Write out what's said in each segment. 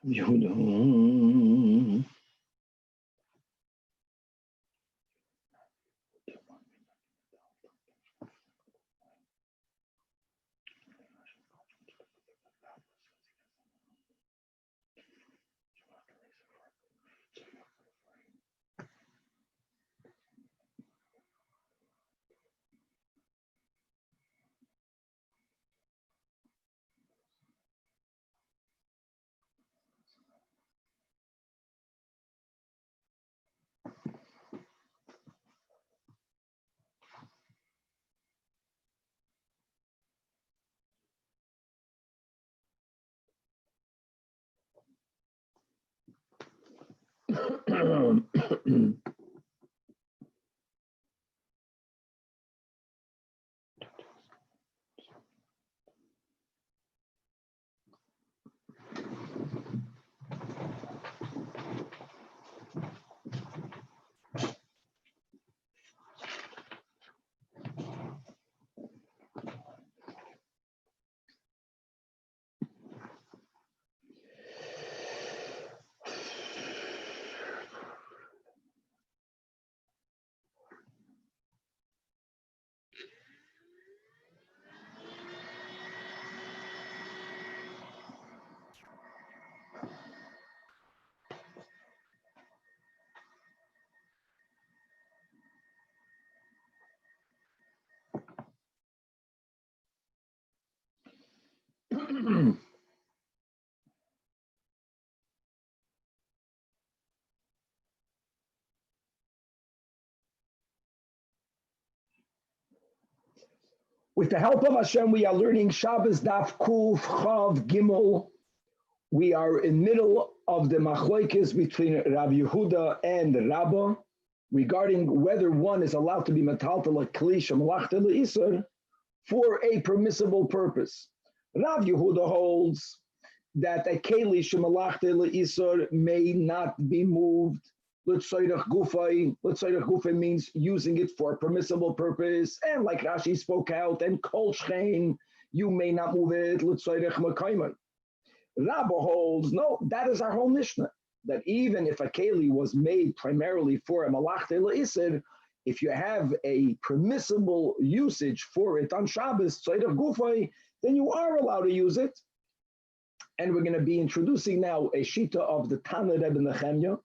Yehuda. With the help of Hashem, we are learning Shabbos Daf Kuf Chav Gimel. We are in middle of the machlokes between Rabbi Yehuda and Rabbi regarding whether one is allowed to be metaltal a kli shemalachta leisur for a permissible purpose. Rabbi Yehuda holds that a keli shemalachta leisur may not be moved. L'tzoyrech gufay means using it for a permissible purpose, and like Rashi spoke out, and kol shchein, you may not move it. L'tzoyrech mekayman. Rabbi holds, no, that is our whole Mishnah, that even if a keli was made primarily for a malachta leisur, if you have a permissible usage for it on Shabbos, tzorech gufay, then you are allowed to use it. And we're going to be introducing now a shita of the Tanach Rebbe Nechemya.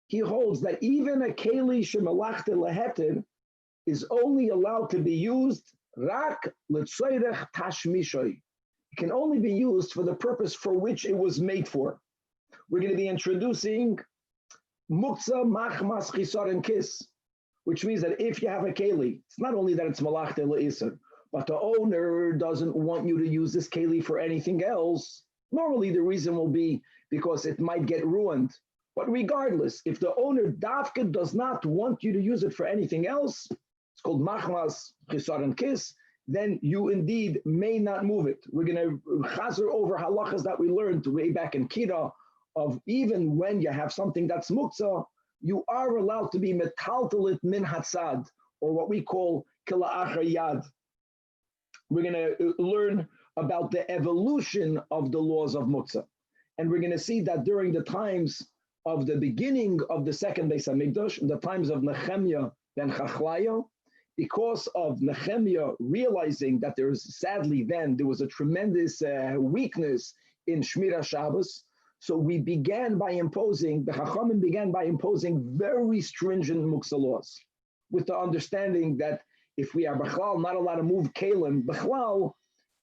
He holds that even a keli shemalachta leheter is only allowed to be used rak l'tzoyrech tashmishoy. It can only be used for the purpose for which it was made for. We're going to be introducing muktzah machmas chisar and kiss, which means that if you have a keli, it's not only that it's malachta leisur, but the owner doesn't want you to use this keli for anything else. Normally the reason will be because it might get ruined. But regardless, if the owner dafka does not want you to use it for anything else, it's called machmas chisar and kiss, then you indeed may not move it. We're going to chazer over halachas that we learned way back in Kira, of even when you have something that's muktzah, you are allowed to be metaltalit min hatzad, or what we call kila'achar yad. We're going to learn about the evolution of the laws of muktzah. And we're going to see that during the times of the beginning of the second Beis HaMikdash, in the times of Nehemiah ben Chachlaya, because of Nehemiah realizing that there was a tremendous weakness in Shmira Shabbos, so the Chachamim began by imposing very stringent muktzah laws, with the understanding that if we are Bechlal not allowed to move Kalim, Bechlal,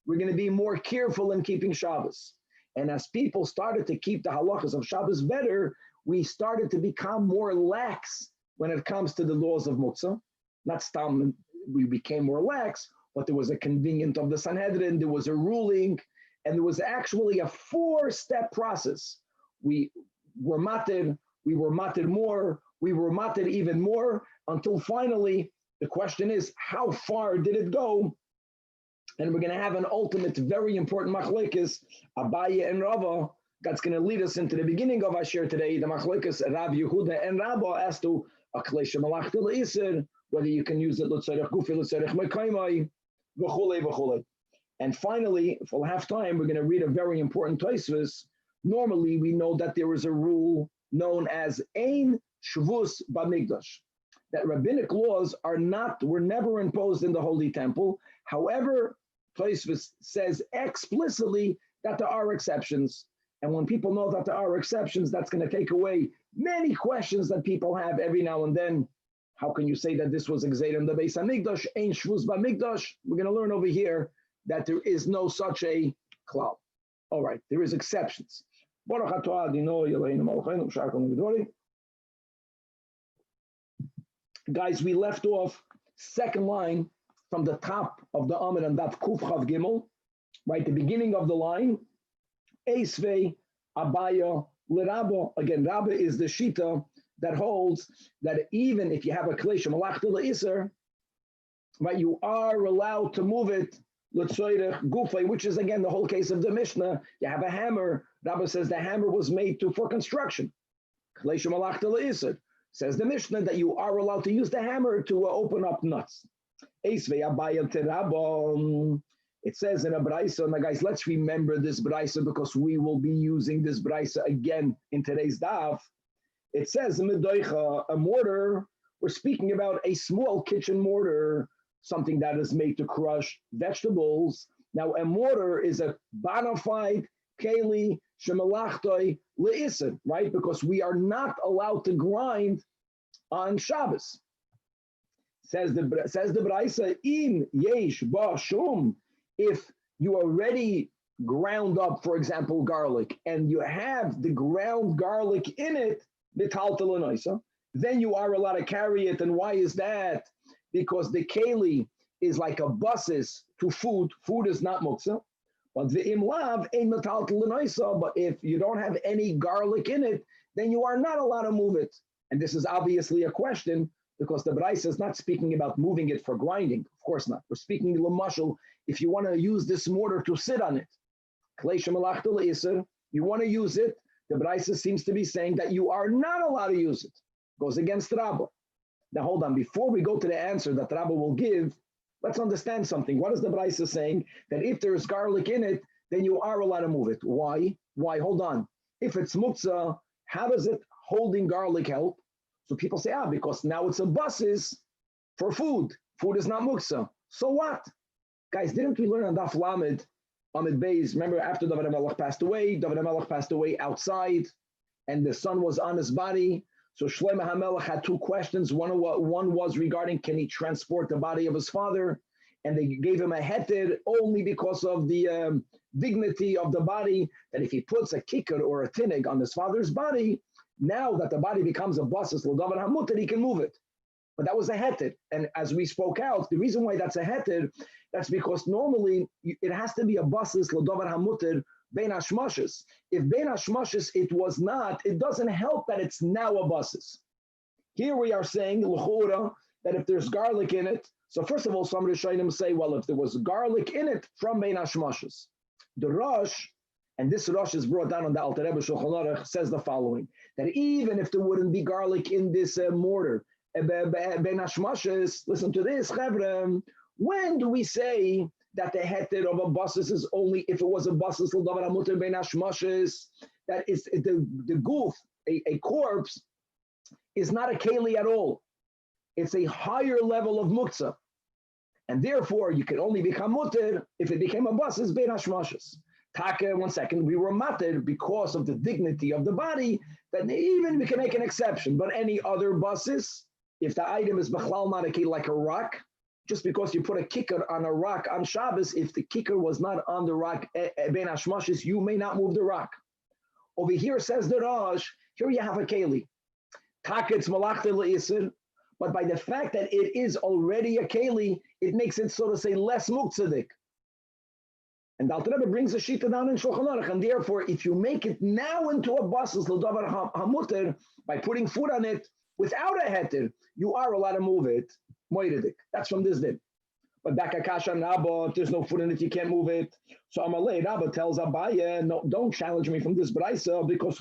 we're going to be more careful in keeping Shabbos. And as people started to keep the halachas of Shabbos better, we started to become more lax when it comes to the laws of muktzah. Not stam, we became more lax, but there was a convenience of the Sanhedrin, there was a ruling, and there was actually a 4-step process. We were matir more, we were matir even more, until finally, the question is, how far did it go? And we're going to have an ultimate, very important machlokes, Abaye and Rava, that's going to lead us into the beginning of our share today, the machlokes Rabbi Yehuda and Rabbi as to a kli shemalachta leisur, whether you can use it l'tzorech gufi, l'tzorech mekaymai, v'chulei v'chulei. And finally, if we'll have time, we're going to read a very important Tosfos, Normally, we know that there is a rule known as Ein Shvus Bamigdash, that rabbinic laws were never imposed in the Holy Temple. However, Felice says explicitly that there are exceptions. And when people know that there are exceptions, that's going to take away many questions that people have every now and then. How can you say that this was exeter in the Beis Hamikdash? Ein Shvus Bamigdash. We're going to learn over here that there is no such a klal. All right, there is exceptions. Guys, we left off second line from the top of the Amid and DAF Kuf Chav Gimel, right, the beginning of the line. Eisvei Abaya L'Rabba. Again, Rabbi is the Shita that holds that even if you have a Klei Shemalachta L'Iser, right, you are allowed to move it L'Tzoyrech Gufay, which is again the whole case of the Mishnah. You have a hammer. Rabbi says the hammer was made for construction. Klei Shemalachta L'Iser. Says the Mishnah that you are allowed to use the hammer to open up nuts. It says in a Braisa, now guys, let's remember this Braisa because we will be using this Braisa again in today's DAF. It says a mortar, we're speaking about a small kitchen mortar, something that is made to crush vegetables. Now a mortar is a bona fide keli shemalachtoi le'isr, right? Because we are not allowed to grind on Shabbos. Says the Braisa, im yesh ba shum, if you already ground up, for example, garlic, and you have the ground garlic in it, then you are allowed to carry it. And why is that? Because the keli is like a buses to food. Food is not muktzah. But the imlav ain't metal to but if you don't have any garlic in it, then you are not allowed to move it. And this is obviously a question because the Braisa is not speaking about moving it for grinding. Of course not. We're speaking l'mashal if you want to use this mortar to sit on it. You want to use it. The Braisa seems to be saying that you are not allowed to use it. Goes against Rabbi. Now hold on. Before we go to the answer that Rabbi will give, let's understand something. What is the Braisa saying? That if there's garlic in it, then you are allowed to move it. Why? Why? Hold on. If it's muktzah, how does it holding garlic help? So people say, because now it's a buses for food. Food is not muktzah. So what? Guys, didn't we learn on Daf Lamed, Amid Beis? Remember after David HaMelech passed away outside, and the sun was on his body. So Shlomo HaMelech had two questions. One was regarding, can he transport the body of his father? And they gave him a heter only because of the dignity of the body, that if he puts a kicker or a tinig on his father's body, now that the body becomes a basis, l'davar hamuter, he can move it. But that was a heter. And as we spoke out, the reason why that's a heter, that's because normally it has to be a basis, l'davar hamuter, bein hashmashes. If bein hashmashes it was not, it doesn't help that it's now a basis. Here we are saying, l'chora, that if there's garlic in it, so first of all, some Rishonim say, well, if there was garlic in it from bein hashmashes, the Rosh, and this Rosh is brought down on the Alter Rebbe Shulchan Aruch, says the following, that even if there wouldn't be garlic in this mortar, bein hashmashes, listen to this, Chevra, when do we say that the heter of a basis is only if it was a basis l'davar hamuter bein hashmashes, that is the goof, a corpse, is not a keli at all. It's a higher level of muktzah. And therefore, you can only become mutter if it became a basis bein hashmashes. Taka, 1 second, we were matter because of the dignity of the body, that even we can make an exception. But any other basis, if the item is b'chlal not a keli, like a rock, just because you put a kicker on a rock on Shabbos, if the kicker was not on the rock bein hashmashes, you may not move the rock. Over here says the Rosh, here you have a keli. Taka, it's malachta le'isr, but by the fact that it is already a keli, it makes it, so to say, less muktzadik. And the Alter Rebbe brings a shita down in Shulchan Aruch, and therefore, if you make it now into a basis l'davar hamuter by putting food on it without a heter, you are allowed to move it. Moiridik. That's from this din. But back akasha Rabba, if there's no food in it, you can't move it. So Amalei Rabba tells Abaya, no, don't challenge me from this Braisa because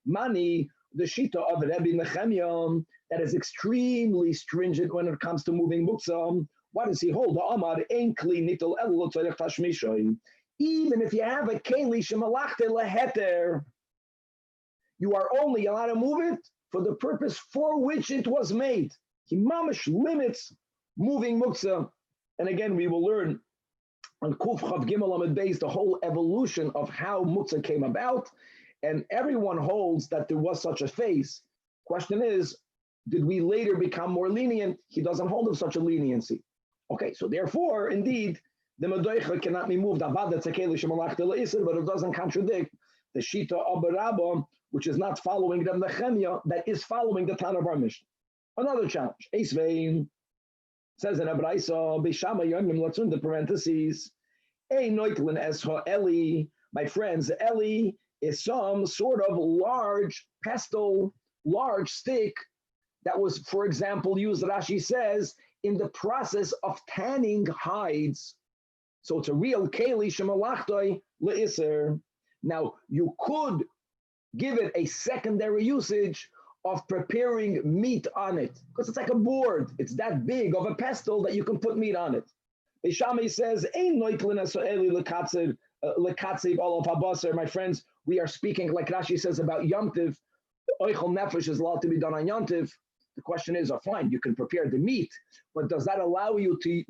mani, the shita of Rebbe Nechemia, that is extremely stringent when it comes to moving muktzah. What does he hold? The Amar ein kli nitel elu tzarech tashmishay. even if you have a keli shemalachte leheter, you are only allowed to move it for the purpose for which it was made. He mamish limits moving muktzah. And again, we will learn on Kuf Chav Gimel Amud Beis the whole evolution of how muktzah came about. And everyone holds that there was such a phase. Question is, did we later become more lenient? He doesn't hold of such a leniency. Okay, so therefore, indeed, the Mordechay cannot be moved, but it doesn't contradict the Shita of Rabbi, which is not following the Nechemia, that is following the Tanach of our Mishnah. Another challenge. Eisvein says in Abraisa, Bishama Yomim, let's read the parentheses. Ein noitlin esha Eli, my friends, Eli is some sort of large pestle, large stick that was, for example, used, Rashi says, in the process of tanning hides. So it's a real keli shemalachtoi le'iser. Now, you could give it a secondary usage of preparing meat on it, because it's like a board. It's that big of a pestle that you can put meat on it. Ishami says, Ein noitlin esa'eli lekatziv all of habasar. My friends, we are speaking, like Rashi says about Yom Tiv. Oichel nefesh is allowed to be done on Yom Tiv. The question is, fine, you can prepare the meat, but does that allow you to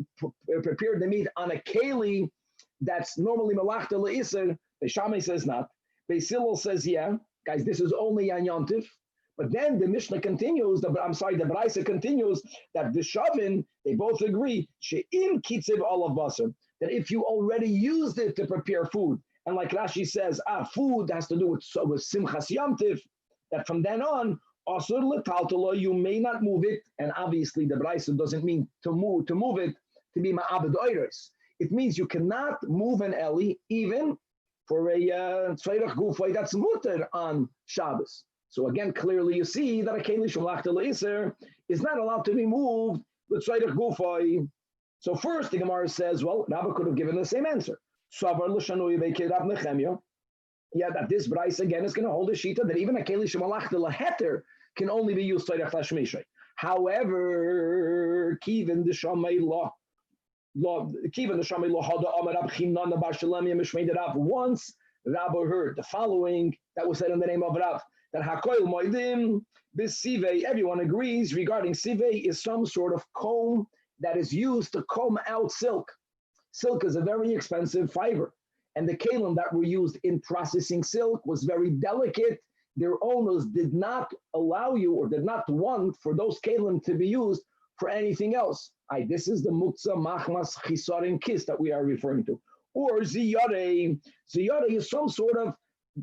prepare the meat on a keli that's normally malachta le'iser? Beishamai says not. Beisilil says, yeah, guys, this is only on Yom Tiv. But then the Mishnah continues, the Braisa continues that the Shavin, they both agree, she'im kitziv olav basar, that if you already used it to prepare food, and like Rashi says, food has to do with simchas Yom Tiv, that from then on, asur letaltala, you may not move it, and obviously the Braisa doesn't mean to move it to be ma'abed oiros. It means you cannot move an Eli even for a tzveirach gufay that's mutter on Shabbos. So again, clearly you see that a keli shemalachte le'iser is not allowed to be moved with tzveirach gufay. So first the Gemara says, well, Rabbi could have given the same answer. Savar l'shanui beikei Rab Nechemia. Yeah, that this Braisa again is going to hold a shita that even a keli shemalachte leheter can only be used tzveirach lashmishay. However, kiven the shamay law. Once Rabbi heard the following that was said in the name of Rav, that Hakoil Moedim, Bisive, everyone agrees regarding Sive is some sort of comb that is used to comb out silk. Silk is a very expensive fiber, and the kalim that were used in processing silk was very delicate. Their owners did not allow you or did not want for those kalim to be used for anything else. This is the muktzah machmas chisarin kis that we are referring to. Or ziyare. Ziyare is some sort of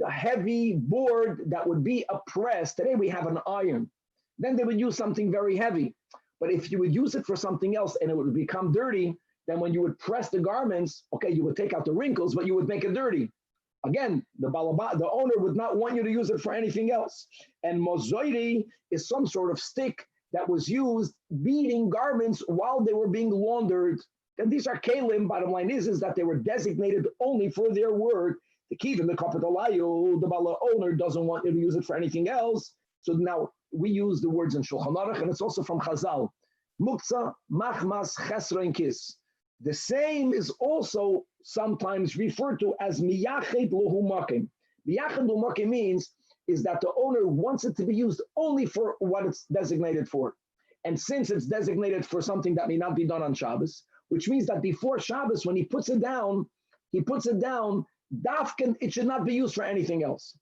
heavy board that would be a press. Today we have an iron. Then they would use something very heavy. But if you would use it for something else and it would become dirty, then when you would press the garments, okay, you would take out the wrinkles, but you would make it dirty. Again, the owner would not want you to use it for anything else. And mozoiri is some sort of stick that was used beating garments while they were being laundered. And these are kalim. Bottom line is that they were designated only for their work. The kiv the kapitalayu, the bala owner doesn't want you to use it for anything else. So now we use the words in Shulchan Aruch, and it's also from Chazal. Muktzah, machmas, chesra, and kis. The same is also sometimes referred to as miyached luhu makim. Miyached luhu makim means is that the owner wants it to be used only for what it's designated for. And since it's designated for something that may not be done on Shabbos, which means that before Shabbos, when he puts it down, dafken, it should not be used for anything else.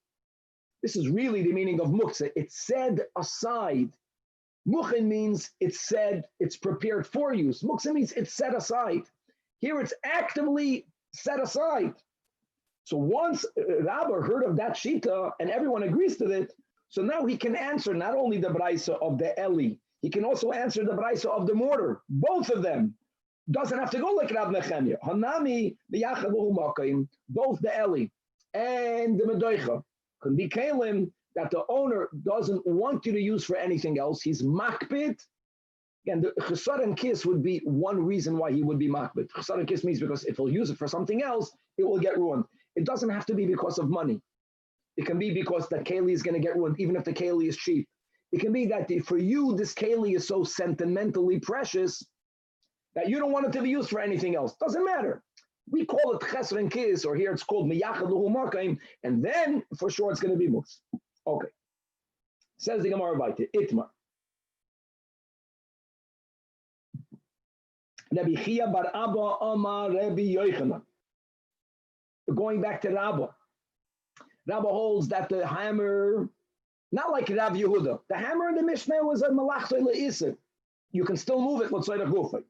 This is really the meaning of muktzah. It's set aside. Mukhin means it's said, it's prepared for use. Muktzah means it's set aside. Here it's actively set aside. So once Rabbi heard of that shita and everyone agrees to it, so now he can answer not only the Braisa of the Eli, he can also answer the Braisa of the mortar. Both of them. Doesn't have to go like Rab Nechemia. Hanami b'yachavu makim, both the Eli and the Mordechay can be kalim that the owner doesn't want you to use for anything else. He's makbid. Again, the chesar and kiss would be one reason why he would be makbid. Chesar and kiss means because if he'll use it for something else, it will get ruined. It doesn't have to be because of money. It can be because the keli is going to get ruined, even if the keli is cheap. It can be that for you, this keli is so sentimentally precious that you don't want it to be used for anything else. Doesn't matter. We call it chesed and kis, or here it's called miyachad luhu makaim, and then for sure it's going to be muksa. Okay. Says the Gemara weiter, Itmar. Rabbi Chia bar Abba Amar Rabbi Yochanan. Going back to Rabbi. Rabbi holds that the hammer, not like Rav Yehuda, the hammer in the Mishnah was a malachto le'isr. You can still move it, let's say the gufay.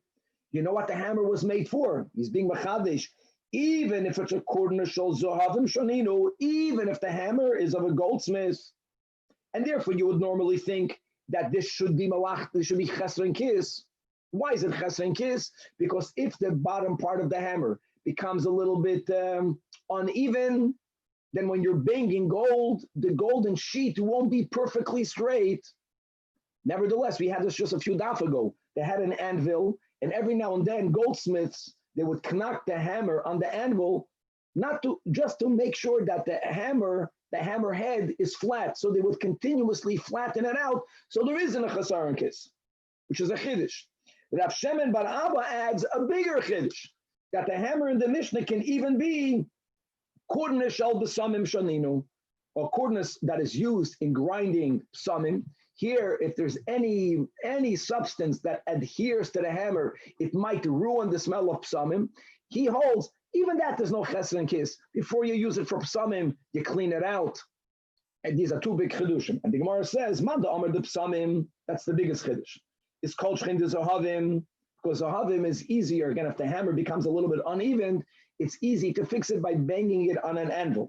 You know what the hammer was made for? He's being machadish. Even if it's a koren shel zohavim shoninu, even if the hammer is of a goldsmith, and therefore you would normally think that this should be malach, this should be chesed and kis. Why is it chesed and kis? Because if the bottom part of the hammer becomes a little bit uneven, then when you're banging gold, the golden sheet won't be perfectly straight. Nevertheless, we had this just a few DAF ago. They had an anvil, and every now and then goldsmiths, they would knock the hammer on the anvil, just to make sure that the hammer head is flat. So they would continuously flatten it out. So there isn't a chasar and kis, which is a chiddush. Rav Shemen bar Abba adds a bigger chiddush, that the hammer in the Mishnah can even be koren shel b'samim shaninu, or koren that is used in grinding psamim. Here, if there's any substance that adheres to the hammer, it might ruin the smell of psamim. He holds, even that there's no chesed and kis. Before you use it for psamim, you clean it out. And these are two big chidushim. And the Gemara says, man da amar de psamim, that's the biggest chidush. It's called shchin de zohavim, because zohavim is easier. Again, if the hammer becomes a little bit uneven, it's easy to fix it by banging it on an anvil.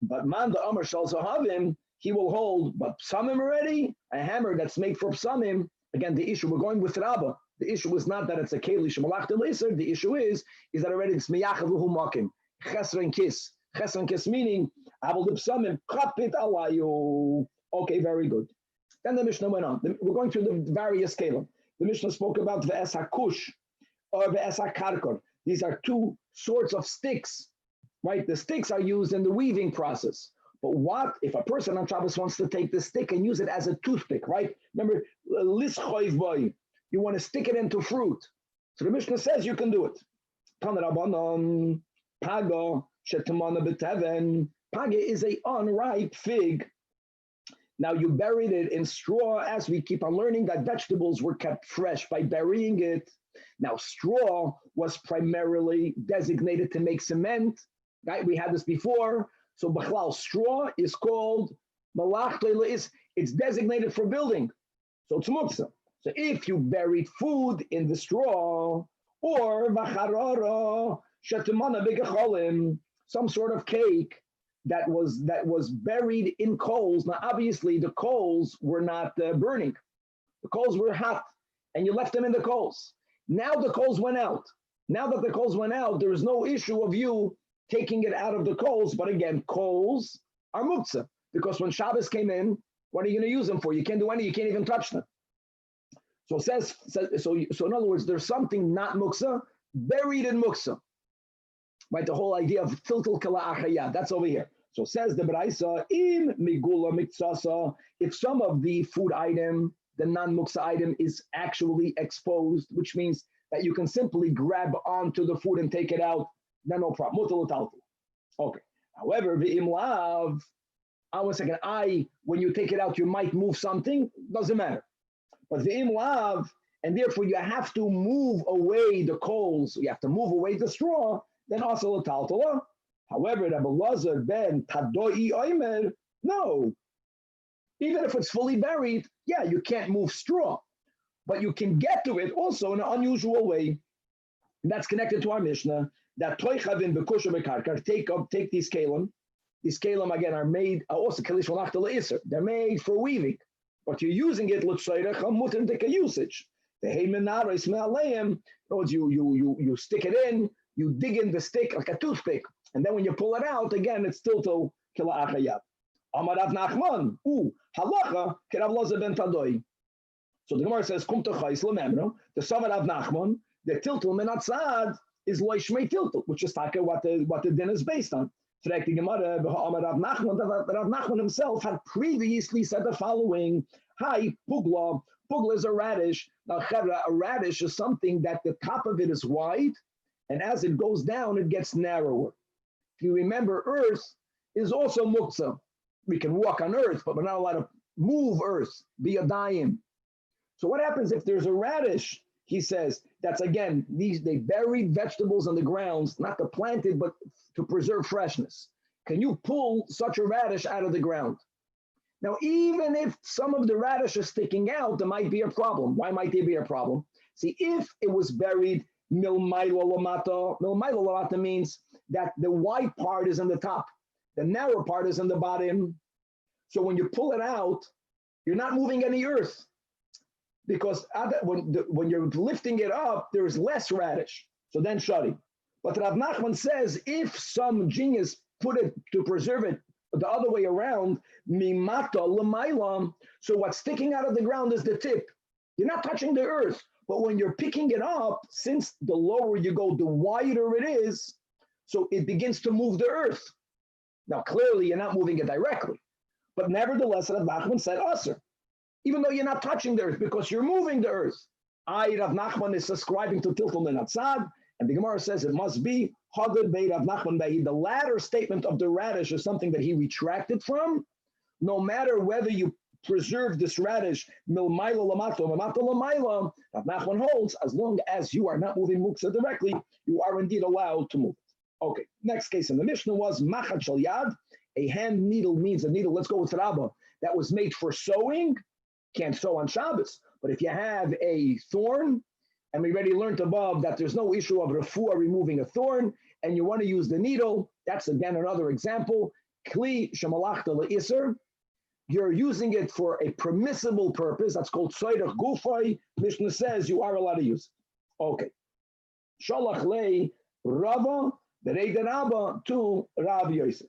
But man da amar shel zohavim, he will hold, but psamim already, a hammer that's made for psamim. Again, the issue, we're going with Rabba. The issue is not that it's a keli shemalach deleser. The issue is that already it's miyachad luhu makim, chesed and kis. Chesed and kis meaning, abel de psamim, kapit alayu. Okay, very good. Then the Mishnah went on. We're going through the various kelim. The Mishnah spoke about the hakush or the hakarkor. These are two sorts of sticks, right? The sticks are used in the weaving process. But what if a person on Shabbos wants to take the stick and use it as a toothpick, right? Remember, lischoiv boy, you want to stick it into fruit. So the Mishnah says you can do it. Paga is a unripe fig. Now you buried it in straw, as we keep on learning that vegetables were kept fresh by burying it. Now straw was primarily designated to make cement, right? We had this before. So b'chlal, straw is called malach le'is. It's designated for building. So it's muksa. So if you buried food in the straw, or v'charara shetemana b'gecholim, some sort of cake that was buried in coals. Now obviously the coals were not burning. The coals were hot, and you left them in the coals. Now the coals went out. Now that the coals went out, there is no issue of you taking it out of the coals, but again, coals are muktzah, because when Shabbos came in, what are you going to use them for? You can't do any, you can't even touch them. So in other words, there's something not muktzah, buried in muktzah. Right, the whole idea of tiltul kala achaya, that's over here. So says the Braisa, im migula miktsasa, if some of the food item, the non-muktzah item is actually exposed, which means that you can simply grab onto the food and take it out, then no problem. Okay. However, one second, when you take it out, you might move something, doesn't matter. But and therefore you have to move away the coals, you have to move away the straw, then also taltala. However, Rabbi Lazar ben Tadoi Oimer, no. Even if it's fully buried, yeah, you can't move straw, but you can get to it also in an unusual way. And that's connected to our Mishnah. That toichavin bekusha bekarkar, take these kalim. These kalim again are made also kalish walach le'iser. They're made for weaving, but you're using it l'tzayrech mutar dika usage. The heimenaris me'aleim. You stick it in, you dig in the stick like a toothpick, and then when you pull it out again, it's still to kila achayat. Amar Rav Nachman, halacha k'Rav Loza ben Tadoi. So the Gemara says, kum techais lememro. The Samar Rav Nachman, the tiltul menatzad is loishmei tiltul, which is what the din is based on. Rav Nachman himself had previously said the following: Hi, pugla. Pugla is a radish. Now, a radish is something that the top of it is wide, And as it goes down, it gets narrower. If you remember, earth is also muktzah. We can walk on earth, but we're not allowed to move earth, be a dayim. So what happens if there's a radish? He says, that's again, they bury vegetables on the grounds, not to plant it, but to preserve freshness. Can you pull such a radish out of the ground? Now, even if some of the radish is sticking out, there might be a problem. Why might there be a problem? See, if it was buried milmailo lamata means that the wide part is on the top, the narrow part is on the bottom. So when you pull it out, you're not moving any earth, because when you're lifting it up, there's less radish. So then shadi. But Rav Nachman says if some genius put it to preserve it the other way around, mimata l'maylam, so what's sticking out of the ground is the tip. You're not touching the earth, but when you're picking it up, since the lower you go, the wider it is, so it begins to move the earth. Now, clearly, you're not moving it directly, but nevertheless, Rav Nachman said aser, even though you're not touching the earth, because you're moving the earth. Rav Nachman is ascribing to Tilton and Atzad, and the Gemara says it must be Hagad Beit Rav Nachman Beit. The latter statement of the radish is something that he retracted from. No matter whether you preserve this radish, milmailo lamato, lamato lamayla, Rav Nachman holds, as long as you are not moving muktzah directly, you are indeed allowed to move. Okay, next case in the Mishnah was machat shel yad. A hand needle means a needle, let's go with Rabbi, that was made for sewing. Can't sew on Shabbos, but if you have a thorn, and we already learned above that there's no issue of refuah removing a thorn, and you want to use the needle, that's again another example. Kli shemalachta le'iser, you're using it for a permissible purpose, that's called soidach gufay. Mishnah says you are allowed to use it. Okay. Shalach lei Rava, the Reida Rabba to Rav Yosef.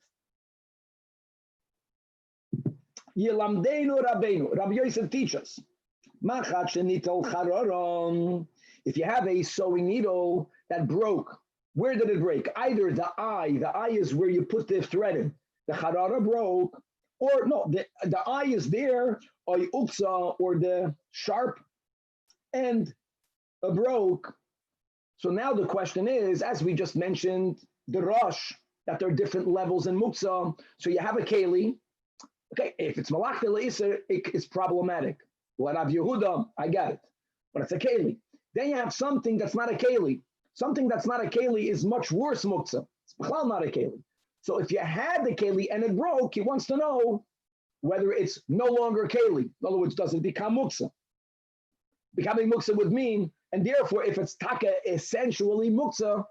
Yilamdeinu Rabbeinu. Rabbi Yosef teaches. If you have a sewing needle that broke, where did it break? Either the eye is where you put the thread in. The charara broke, or no, the eye is there, or uksa, or the sharp end broke. So now the question is, as we just mentioned, the rosh, that there are different levels in muksa. So you have a keli. Okay, if it's malach le'iser, it's problematic. What Rav Yehuda, I get it, but it's a keli. Then you have something that's not a keli. Something that's not a keli is much worse muksa. It's not a keli. So if you had the keli and it broke, he wants to know whether it's no longer keli. In other words, does it become muksa? Becoming muksa would mean, and therefore, if it's taka essentially muksa,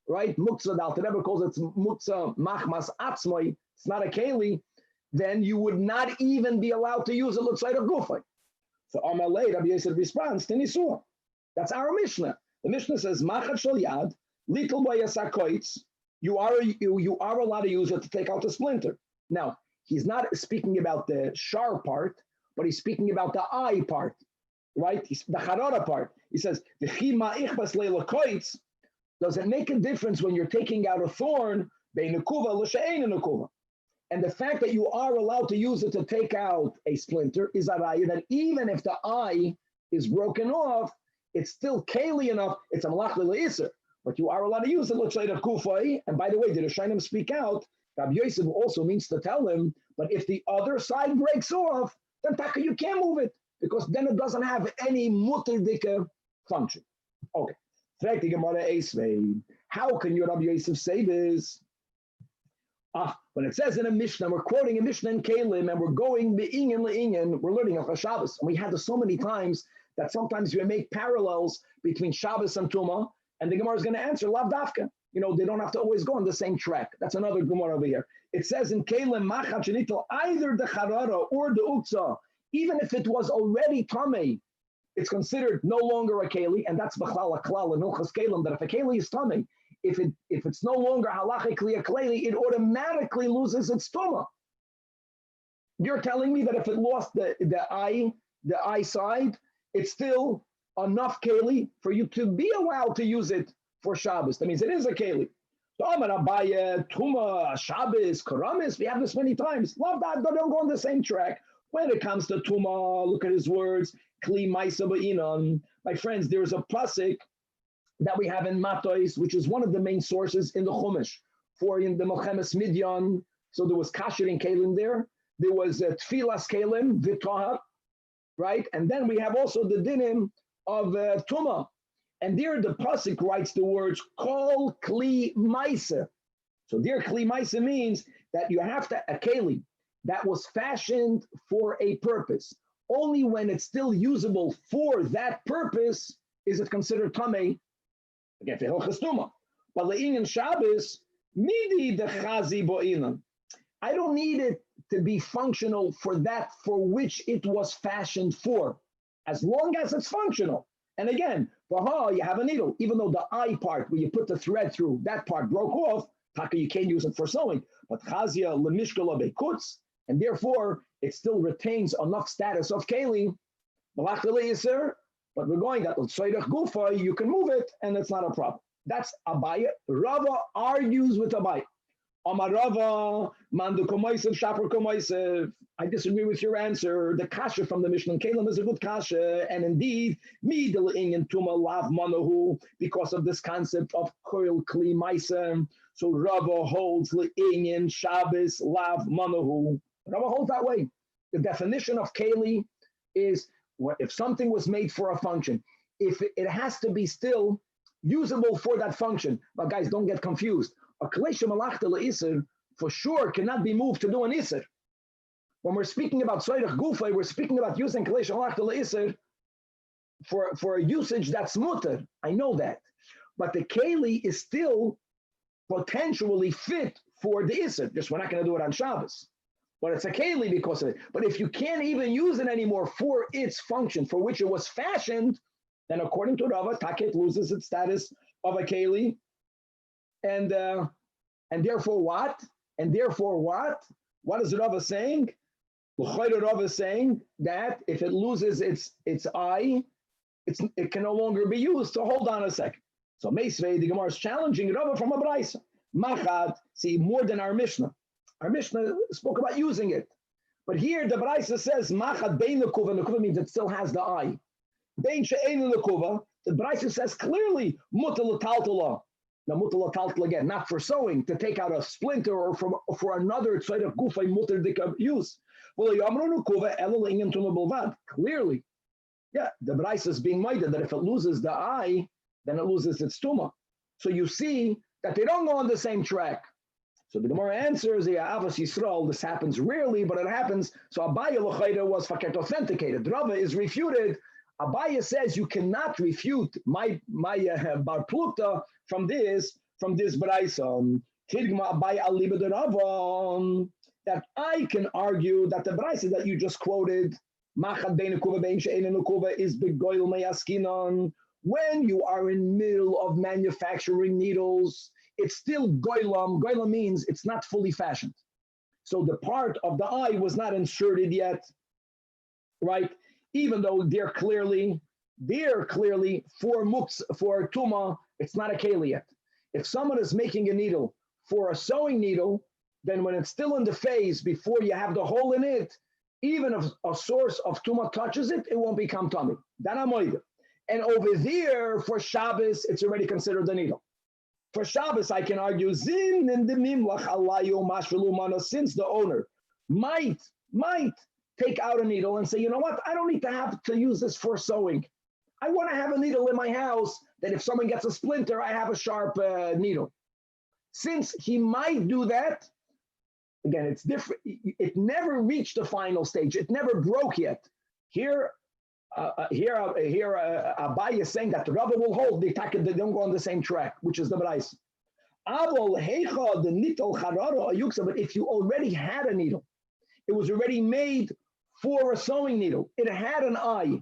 right? Muksa, the Alter Rebbe calls it muksa machmas atzmai. It's not a keli. Then you would not even be allowed to use it l'tzayir gufay. So Amalei, Rabbi Yosef responds to Nisua. That's our Mishnah. The Mishnah says, Machat shel yad, little by yasakoitz, you are allowed to use it to take out the splinter. Now, he's not speaking about the sharp part, but he's speaking about the eye part, right? The charara part. He says, does it make a difference when you're taking out a thorn, and the fact that you are allowed to use it to take out a splinter is a raya that even if the eye is broken off, it's still keli enough, it's a malach le'iser, but you are allowed to use it, let's say the kufay. And by the way, did the Shainim speak out? Rabbi Yosef also means to tell him, but if the other side breaks off, then taka, you can't move it, because then it doesn't have any muterdika function. Okay. How can you, Rabbi Yosef, say this? When it says in a Mishnah, we're quoting a Mishnah in Kalim, and we're going be'inyan le'inyan, we're learning of Shabbos. And we had this so many times that sometimes we make parallels between Shabbos and Tumah, and the Gemara is going to answer, Lav Dafka. You know, they don't have to always go on the same track. That's another Gemara over here. It says in Kalim, Machat Shenito, either the Charara or the Uksa, even if it was already Tamei, it's considered no longer a Keli, and that's B'chlal HaKlal and Hilchas Kalim, that if a Keli is Tamei, if it's no longer halachically a kleli, it automatically loses its tumah. You're telling me that if it lost the eyeside, it's still enough keli for you to be allowed to use it for Shabbos. That means it is a keli. So Amar Abaye, Tuma, Shabbos, Karamis, we have this many times. Love that, but don't go on the same track. When it comes to Tuma, look at his words, Kli Maisa Ba'inan. My friends, there's a pasuk that we have in Matos, which is one of the main sources in the Chumash for in the Melchemes Midyan. So there was kasher in Kalim there. There was Tefillas Kalim, V'tohar, right? And then we have also the dinim of Tumah. And there the Pasuk writes the words, Kol Kli Maisa. So there Kli Maisa means that you have to, a Keli that was fashioned for a purpose. Only when it's still usable for that purpose is it considered Tameh. Again, for Hilchas Tumah. But Le'inyan Shabbos, Midi de Chazi Bo'inan. I don't need it to be functional for that for which it was fashioned for, as long as it's functional. And again, you have a needle, even though the eye part where you put the thread through, that part broke off, taka, you can't use it for sewing. But chazia lemishkala bekutz, and therefore it still retains enough status of keli. But we're going that l'tzoydach gufa, you can move it, and it's not a problem. That's Abaya. Rava argues with Abaya. Amar Rava, mandu komoisev, shaper komoisev. I disagree with your answer. The kasha from the Mishnah and Kalim is a good kasha, and indeed, mi de le'inyan tuma lav manahu, because of this concept of koil kli maisa. So Rava holds le'inyan Shabbos lav manahu. Rava holds that way. The definition of keli is if something was made for a function, if it has to be still usable for that function. But guys, don't get confused. A klei shemalachta le'isr for sure cannot be moved to do an isr. When we're speaking about tzorech gufa, we're speaking about using klei shemalachta le'isr for a usage that's mutter. I know that. But the keli is still potentially fit for the isr. Just we're not going to do it on Shabbos. But it's a keli because of it. But if you can't even use it anymore for its function for which it was fashioned, then according to Rava, taket loses its status of a keli. And therefore what? And therefore what? What is Rava saying? Rava is saying that if it loses its eye, it can no longer be used. So hold on a second. So Meisvei, the Gemara is challenging Rava from a Braisa. Machad, see, more than our Mishnah. Our Mishnah spoke about using it. But here the Braisa says, Machad bein lekuva, lekuva means it still has the eye. Bein she'ein lekuva, the Braisa says clearly, mutal l'taltala. Now mutal l'taltala again, not for sewing, to take out a splinter or for another tzorech gufa mutar dika use. Well, yamru lekuva elo le'inyan tuma bilvad. Clearly, yeah, the Braisa is being minded that if it loses the eye, then it loses its tuma. So you see that they don't go on the same track. So the Gemara answers, Avos Yisrael, this happens rarely, but it happens. So Abaya L'chayda was fakert authenticated. Rava is refuted. Abaya says you cannot refute my bar pluta from this Braisa. Tigma Abaya Aliba de Rava, that I can argue that the Braisa that you just quoted, Machad bein ukuva bein she'ein ukuva, is begoil meyaskinon. When you are in middle of manufacturing needles, it's still goylam. Goylam means it's not fully fashioned. So the part of the eye was not inserted yet, right? Even though they're clearly for tuma, it's not a keli yet. If someone is making a needle for a sewing needle, then when it's still in the phase before you have the hole in it, even if a source of tuma touches it, it won't become tummy. And over there for Shabbos, it's already considered a needle. For Shabbos, I can argue zin and the mimlach alayu mashvelumana, since the owner might take out a needle and say, you know what, I don't need to have to use this for sewing. I want to have a needle in my house that if someone gets a splinter, I have a sharp needle. Since he might do that, again, it's different. It never reached the final stage. It never broke yet. Here, Abai is saying that the Rabbi will hold they don't go on the same track, which is the Braisa. But if you already had a needle, it was already made for a sewing needle. It had an eye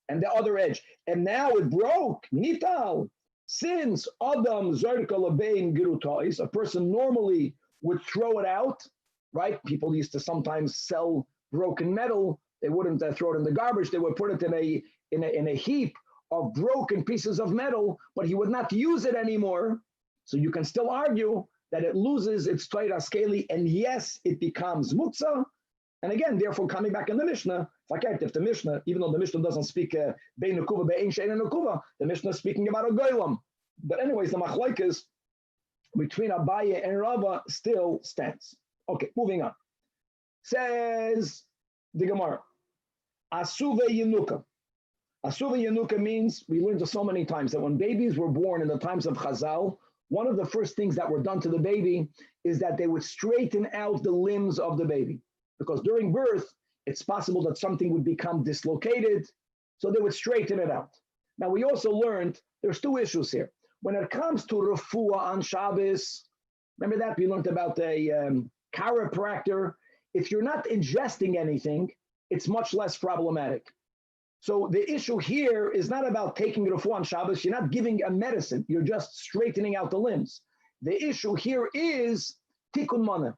and the other edge, and now it broke. Nital. Since Adam Zerka Labein Girutais, a person normally would throw it out, right? People used to sometimes sell broken metal. They wouldn't throw it in the garbage. They would put it in a heap of broken pieces of metal, but he would not use it anymore. So you can still argue that it loses its Torah skeli, and yes, it becomes mutza. And again, therefore, coming back in the Mishnah, if the Mishnah, even though the Mishnah doesn't speak bein nukuva bein she'ein nukuva, the Mishnah is speaking about a goylam. But anyways, the machlokes between Abaye and Rava still stands. Okay, moving on. Says the Gemara, Asuve Yenuka. Asuve Yenuka means, we learned so many times that when babies were born in the times of Chazal, one of the first things that were done to the baby is that they would straighten out the limbs of the baby. Because during birth, it's possible that something would become dislocated, so they would straighten it out. Now, we also learned there's two issues here. When it comes to refuah on Shabbos, remember that? We learned about the chiropractor. If you're not ingesting anything, it's much less problematic. So the issue here is not about taking refuah on Shabbos. You're not giving a medicine. You're just straightening out the limbs. The issue here is tikkun mana,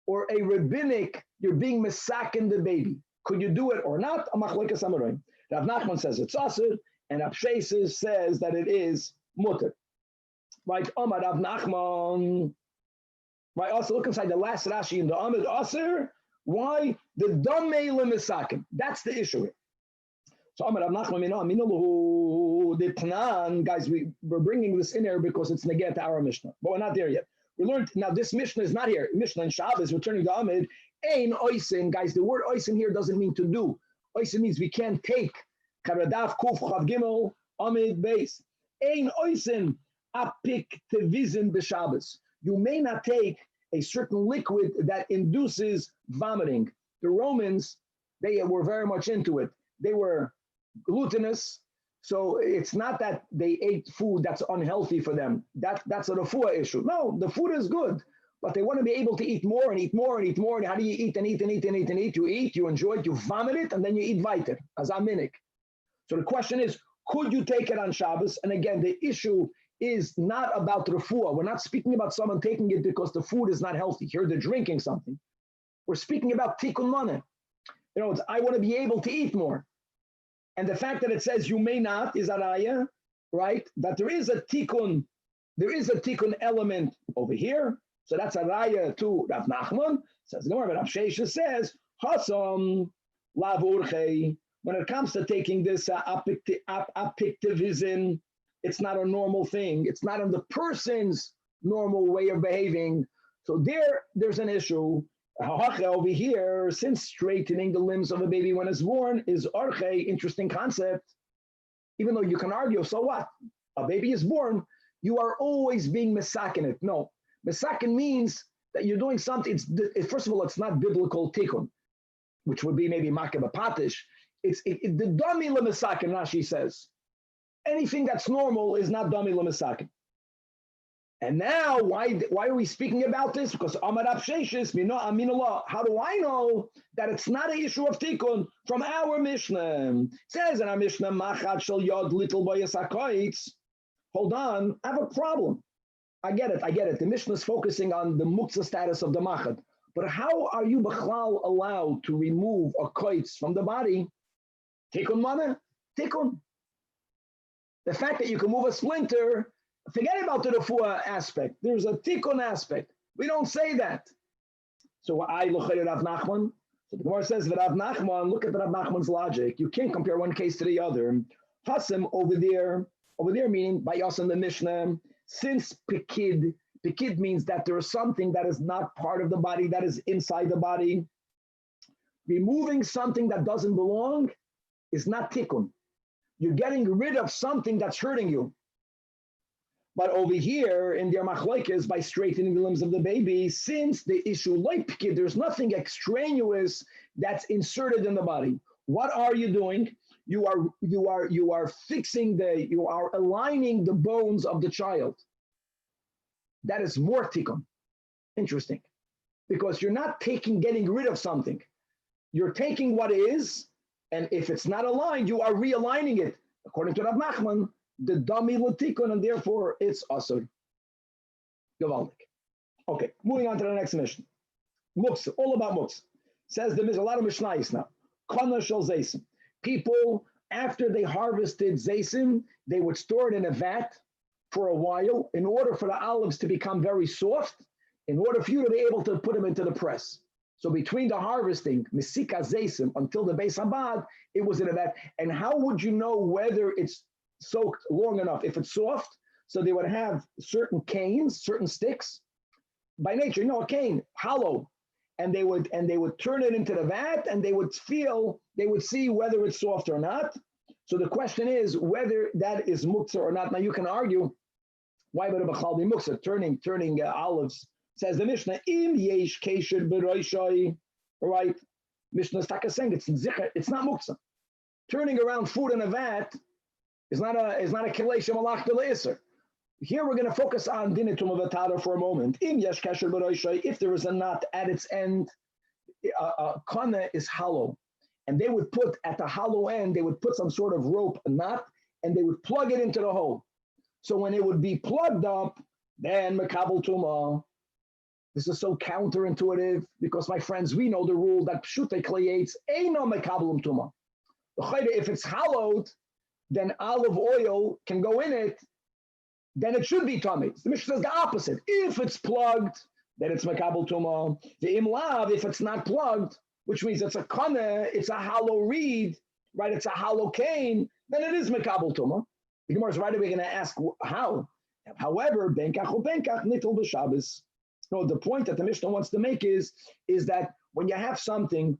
or a rabbinic, you're being mesaken the baby. Could you do it or not? A machlokes amoraim. Rav Nachman says it's asur, and Rav Sheshes says that it is mutter. Right? Omar Rav Nachman. Right? Also look inside the last Rashi in the Amid asur. Why? The damei lemesaken. That's the issue here. So Amar Rav Nachman minalahu the Tanan, guys, we're bringing this in here because it's neged to our Mishnah, but we're not there yet. We learned, now this Mishnah is not here. Mishnah and Shabbos, returning to Amid, ein oisin, guys, the word oisin here doesn't mean to do. Oisin means we can't take. Karadaf kuf chav gimel Amid base. Ein oisin apik tevizin b'Shabbos. You may not take a certain liquid that induces vomiting. The Romans, they were very much into it. They were glutinous, so it's not that they ate food that's unhealthy for them. That's a refuah issue. No, the food is good, but they want to be able to eat more and eat more and eat more. And how do you eat and eat and eat and eat and eat? You eat, you enjoy it, you vomit it, and then you eat weiter, as aminik. So the question is, could you take it on Shabbos? And again, the issue is not about refuah. We're not speaking about someone taking it because the food is not healthy. Here they're drinking something. We're speaking about tikkun mana. You know, I want to be able to eat more. And the fact that it says you may not is araya, right? That there is a tikkun element over here. So that's araya to Rav Nachman. Says the Rav Sheshes says, Hassan lav urchei. When it comes to taking this apictivism, it's not a normal thing. It's not in the person's normal way of behaving. So there's an issue. Over here, since straightening the limbs of a baby when it's born is arche, interesting concept. Even though you can argue, so what? A baby is born, you are always being mesaken it. No, mesaken means that you're doing something. First of all, it's not biblical tikkun, which would be maybe makeh patish. It's the dami lemesaken. Rashi says anything that's normal is not dami lemesaken. And now, why are we speaking about this? Because Amar Rav Sheshes, Aminullah. How do I know that it's not an issue of tikkun from our Mishnah? It says in our Mishnah, Machat shel yod little boy yasakoitz. Hold on, I have a problem. I get it. The Mishnah is focusing on the muktzah status of the machat. But how are you b'chlal allowed to remove a koitz from the body? Tikkun mana, tikkun. The fact that you can move a splinter, forget about the refuah aspect. There's a tikkun aspect. We don't say that. So I look at Rav Nachman. So the Gemara says that Rav Nachman, look at Rav Nachman's logic. You can't compare one case to the other. Hassan over there meaning by us in the Mishnah, since pikid means that there is something that is not part of the body, that is inside the body. Removing something that doesn't belong is not tikkun. You're getting rid of something that's hurting you. But over here in their machlokes, by straightening the limbs of the baby, since the issue like pikid, there's nothing extraneous that's inserted in the body. What are you doing? You are aligning the bones of the child. That is more tikkun. Interesting. Because you're not getting rid of something. You're taking what is, and if it's not aligned, you are realigning it. According to Rav Nachman, the dami l'tikun, and therefore it's asur. Gavaldik. Okay, moving on to the next mission. Muksa, all about muksa. Says there's a lot of mishnayos now. Kana shel zaysim. People, after they harvested zaysim, they would store it in a vat for a while in order for the olives to become very soft, in order for you to be able to put them into the press. So between the harvesting, misika zaysim, until the Beis Habad, it was in a vat. And how would you know whether it's soaked long enough? If it's soft, So they would have certain canes, certain sticks. By nature, a cane, hollow. And they would turn it into the vat, and they would see whether it's soft or not. So the question is whether that is muktzah or not. Now you can argue, why would it be muktzah? Turning olives. Says the Mishnah, im yesh kesher b'roishai. Right? Mishnah is saying it's not muktzah. Turning around food in a vat is not a kilei shemalach b'le'isr. Here we're going to focus on dinei tumah v'tara for a moment. Im yesh kesher b'roishai, if there is a knot at its end, kana is hollow, and they would put at the hollow end, they would put some sort of rope, a knot, and they would plug it into the hole. So when it would be plugged up, then mekabel tumah. This is so counterintuitive because, my friends, we know the rule that pshutei kliyates eino mekabel tumah. If it's hollowed, then olive oil can go in it. Then it should be tummy. The Mishnah says the opposite. If it's plugged, then it's mekabel tumah. The imlav, if it's not plugged, which means it's a kana, it's a hollow reed, right? It's a hollow cane, then it is mekabel tumah. The Gemara is right away going to ask how. However, benkach or benkach nitel b'Shabbos. No, the point that the Mishnah wants to make is that when you have something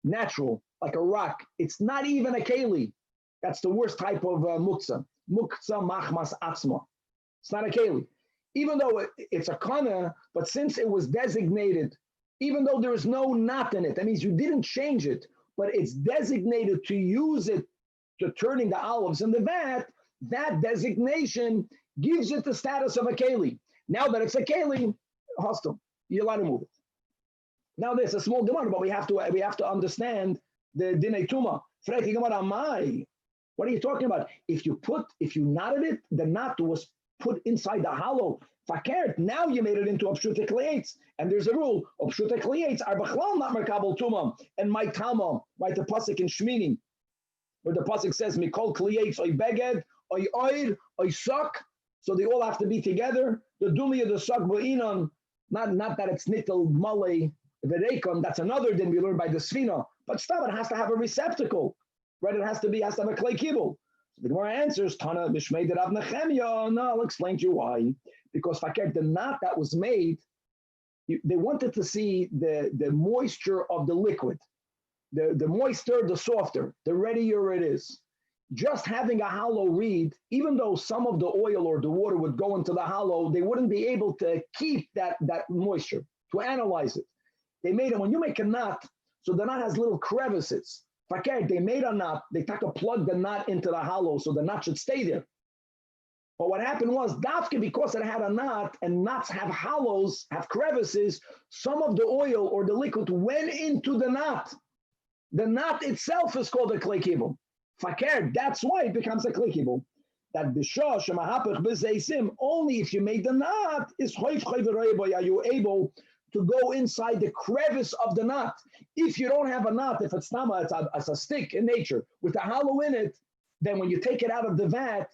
natural, like a rock, it's not even a keli. That's the worst type of muktzah. Muktzah machmas atzma. It's not a keli. Even though it's a kana, but since it was designated, even though there is no knot in it, that means you didn't change it, but it's designated to use it to turning the olives in the vat, that designation gives it the status of a keli. Now that it's a keli, hostile, you're allowed to move it. Now there's a small gemara, but we have to understand the dinei tumah. What are you talking about? If you knotted it, the knot was put inside the hollow. Fakert, now you made it into a pshutei kliyates. And there's a rule of pshutei kliyates are b'chlal not merkabel tumah. And my tama, right, the pasuk in Shmini, where the pasuk says mikol kliyates oy beged oy oir oy sok. So they all have to be together. The dumi of the sok ba'inon, not that it's nitel malay v'reikon. That's another din we learned by the Sfina. But still, it has to have a receptacle. Right, it has to have a clay kibble. So the Gemara answers, Tana Bishmei Rav Nechemia. No, I'll explain to you why. Because fakir, the knot that was made, they wanted to see the moisture of the liquid. The moister, the softer, the readier it is. Just having a hollow reed, even though some of the oil or the water would go into the hollow, they wouldn't be able to keep that moisture, to analyze it. They made it, when you make a knot, so the knot has little crevices. They made a knot, they plug the knot into the hollow so the knot should stay there. But what happened was, dafke, because it had a knot, and knots have hollows, have crevices, some of the oil or the liquid went into the knot. The knot itself is called a klei kibul. Fakir, that's why it becomes a klei kibul. That b'shah shemahapech b'zeisim, only if you made the knot, is choyf choyv, are you able to go inside the crevice of the knot. If you don't have a knot, if it's nama, it's a stick in nature with a hollow in it, then when you take it out of the vat,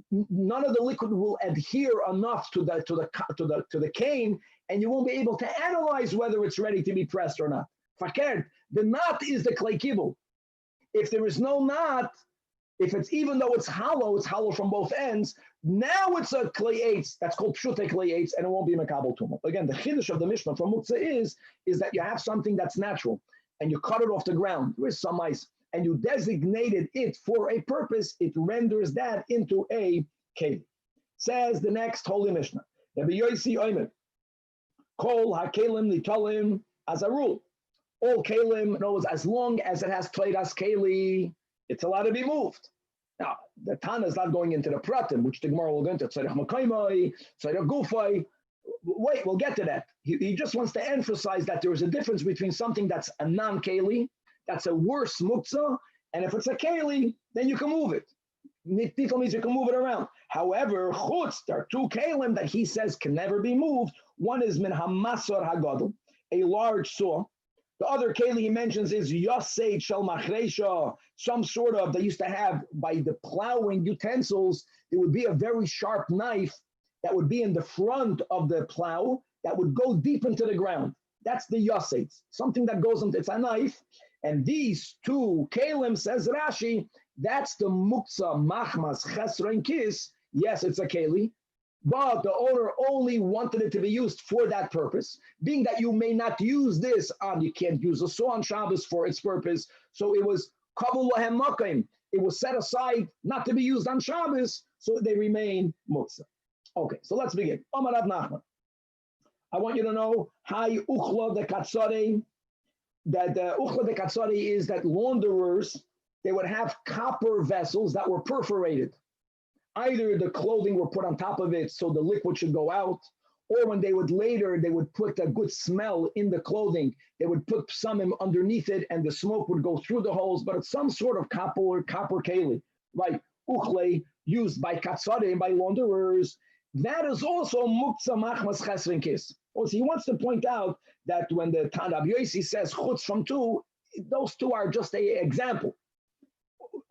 none of the liquid will adhere enough to the cane, and you won't be able to analyze whether it's ready to be pressed or not. Fakir, the knot is the klei kibul. If there is no knot, even though it's hollow from both ends. Now it's a kliyates, that's called pshutei kliyates, and it won't be mekabel tumah. Again, the chiddush of the Mishnah from Muktzah is that you have something that's natural, and you cut it off the ground with some ice, and you designated it for a purpose, it renders that into a keli. Says the next holy Mishnah, Rabbi Yosi Omer, kol hakelim litalim, as a rule, all kelim knows as long as it has tleidas keli, it's allowed to be moved. Now, the Tana is not going into the pratim, which the Gemara will go into. Tzarech makaymai, tzarech gufay. Wait, we'll get to that. He just wants to emphasize that there is a difference between something that's a non-keli, that's a worse muktzah, and if it's a keli, then you can move it. Nittel means you can move it around. However, chutz, there are two kelim that he says can never be moved. One is min hamasor hagadol, a large saw. The other keli he mentions is yosei shel machresha, some sort of, they used to have by the plowing utensils, there would be a very sharp knife that would be in the front of the plow that would go deep into the ground. That's the yosei, something that goes into, it's a knife. And these two kelim, says Rashi, that's the muktzah machmas chesron kis. Yes, it's a keli, but the owner only wanted it to be used for that purpose. Being that you may not use this on, you can't use a saw on Shabbos for its purpose. So it was kavul lahem makim. It was set aside not to be used on Shabbos, so they remain muktzah. Okay, so let's begin. Omar Rav Nachman. I want you to know, Hai Uchla de Katsari, that the Uchla de Katsari is that launderers, they would have copper vessels that were perforated. Either the clothing were put on top of it so the liquid should go out, or when they would later, they would put a good smell in the clothing. They would put some underneath it and the smoke would go through the holes, but it's some sort of copper keli, right? Uchle, used by Katsari and by launderers. That is also muktzah machmas chesron kis. Also, he wants to point out that when the Rabbi Yossi says chutz from two, those two are just an example.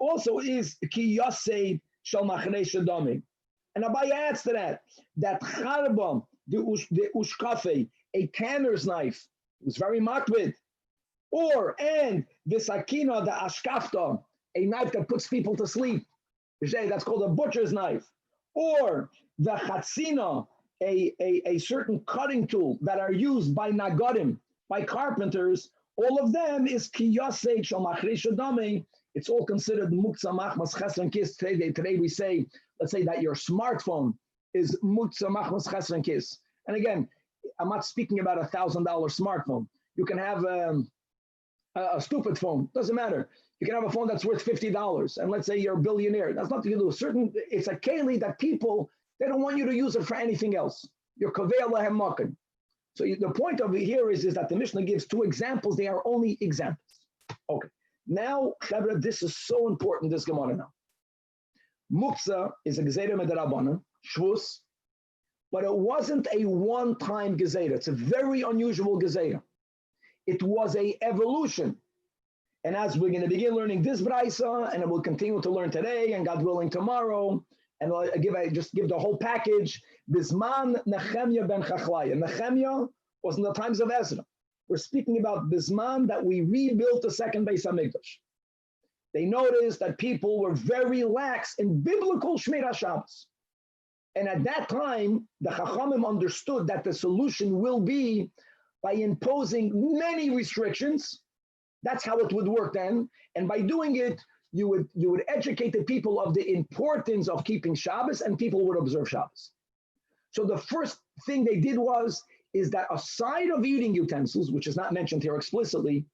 Also is ki yasei shel machnei shadamim. And Abai adds to that charba, the ushkafe, a tanner's knife, was very makbid. And the sakina, the ashkafta, a knife that puts people to sleep. That's called a butcher's knife. Or the chatzina, a certain cutting tool that are used by nagarim, by carpenters, all of them is kiyasei shel machnei shadamim. It's all considered muktzah machmas chesron kis. Today we say, let's say that your smartphone is muktzah machmas chesron kis. And again, I'm not speaking about $1,000 smartphone. You can have a stupid phone, doesn't matter. You can have a phone that's worth $50, and let's say you're a billionaire. That's nothing to do with it's a keli that people, they don't want you to use it for anything else. You're kaveh lahem makim. So the point of it here is that the Mishnah gives two examples. They are only examples. Okay. Now, this is so important, this Gemara now. Muktzah is a gezerah medarabanan, shvus, but it wasn't a one-time gezerah. It's a very unusual gezerah. It was an evolution. And as we're going to begin learning this braisa, and we'll continue to learn today, and God willing tomorrow, and I'll just give the whole package. Bisman Nehemiah ben Chachlaya. Nehemiah was in the times of Ezra. We're speaking about Bisman that we rebuilt the second Beis HaMikdash. They noticed that people were very lax in biblical Shmira Shabbos. And at that time, the Chachamim understood that the solution will be by imposing many restrictions. That's how it would work then. And by doing it, you would educate the people of the importance of keeping Shabbos, and people would observe Shabbos. So the first thing they did is that aside of eating utensils, which is not mentioned here explicitly,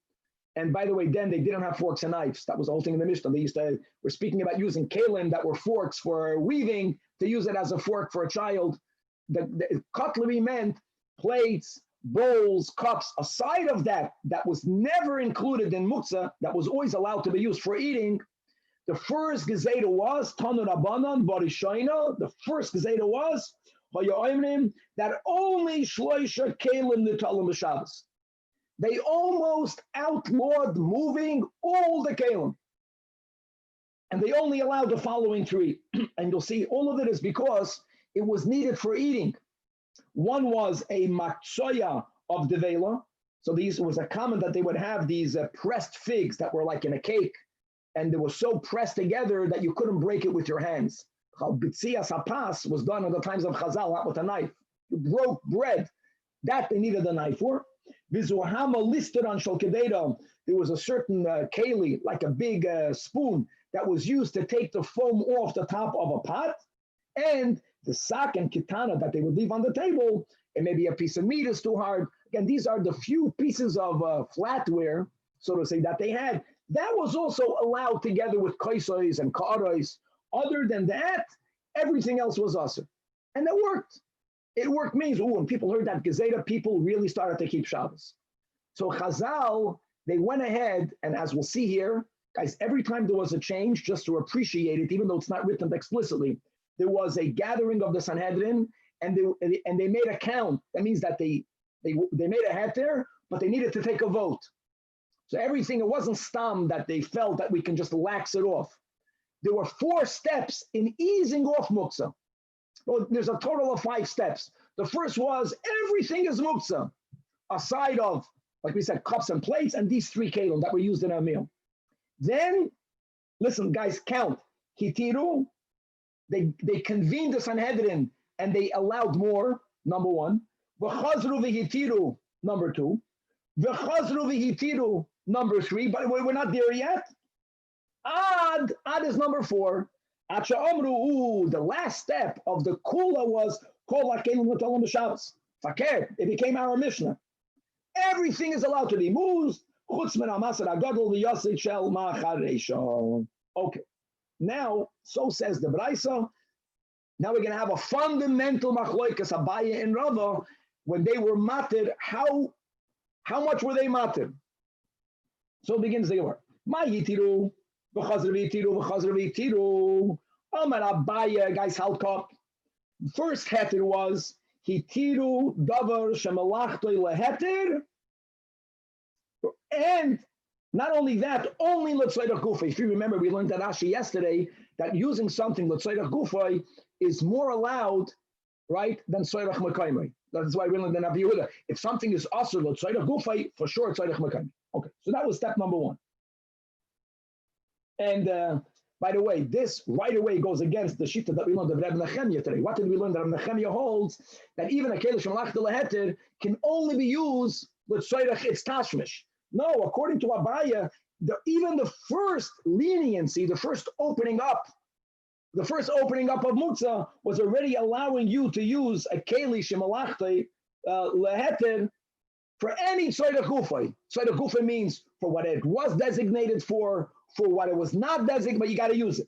and by the way, then they didn't have forks and knives. That was the whole thing in the Mishnah. We're speaking about using kalim that were forks for weaving, to use it as a fork for a child. The cutlery meant plates, bowls, cups. Aside of that was never included in muktzah, that was always allowed to be used for eating. The first gezerah was Tanu Rabbanan Barishaina. The first gezerah was that only shloisha kalim nitalim b'Shabbos. They almost outlawed moving all the kalim, and they only allowed the following three. And you'll see all of it is because it was needed for eating. One was a matzoya of the vela. So these was a comment that they would have these pressed figs that were like in a cake, and they were so pressed together that you couldn't break it with your hands. Bitzias hapas was done in the times of Chazal, not with a knife. You broke bread. That they needed a knife for. Vizuhama listed on Shalkededa, there was a certain keli, like a big spoon, that was used to take the foam off the top of a pot. And the sak and kitana that they would leave on the table, and maybe a piece of meat is too hard. Again, these are the few pieces of flatware, so to say, that they had. That was also allowed together with kaisois and ka'arais. Other than that, everything else was usher. And that worked. It worked means, when people heard that gezerah, people really started to keep Shabbos. So Chazal, they went ahead, and as we'll see here, guys, every time there was a change, just to appreciate it, even though it's not written explicitly, there was a gathering of the Sanhedrin, and they made a count. That means that they made a head there, but they needed to take a vote. So everything, it wasn't stam that they felt that we can just lax it off. There were 4 steps in easing off muktzah. Well, there's a total of 5 steps. The first was everything is muktzah, aside of, like we said, cups and plates, and these 3 kelim that were used in our meal. Then, listen, guys, count. Hitiru, They convened the Sanhedrin and they allowed more, number one. V'chazru v'hitiru, number two. V'chazru v'hitiru, number three. But we're not there yet. Ad is number four. Acha amru, the last step of the kula was kol hakelim l'tolam b'Shabbos. Fakir, it became our Mishnah. Everything is allowed to be moved. Chutz min ha'masar hagadol v'yasei shel ma'chareisha. Okay. Now, so says the Braisa. Now we're going to have a fundamental machloikas Abaye and Rava when they were matir. How much were they matir? So it begins the word. Ma yitiru v'chazr v'yitiru. Amar Abaye, guys, halkop. First heter was hitiru davar shemalachtoy leheter, and not only that, only l'tzoyrach gufay. If you remember, we learned that Rashi yesterday that using something l'tzoyrach gufay is more allowed, right, than tzoyrach mekaymai. That's why we learned in Rabbi Yehuda. If something is asur l'tzoyrach gufay, for sure tzoyrach mekaymai. Okay, so that was step number one. And by the way, this right away goes against the shita that we learned of Rabbi Nechemia today. What did we learn? That Rabbi Nechemia holds that even a kelish malach leheter can only be used l'tzoyrach its tashmish. No, according to Abaya, even the first leniency, the first opening up of Mutza was already allowing you to use a keli shemalachtai leheter for any tzorech gufay. Tzorech gufay means for what it was designated for what it was not designated, but you got to use it.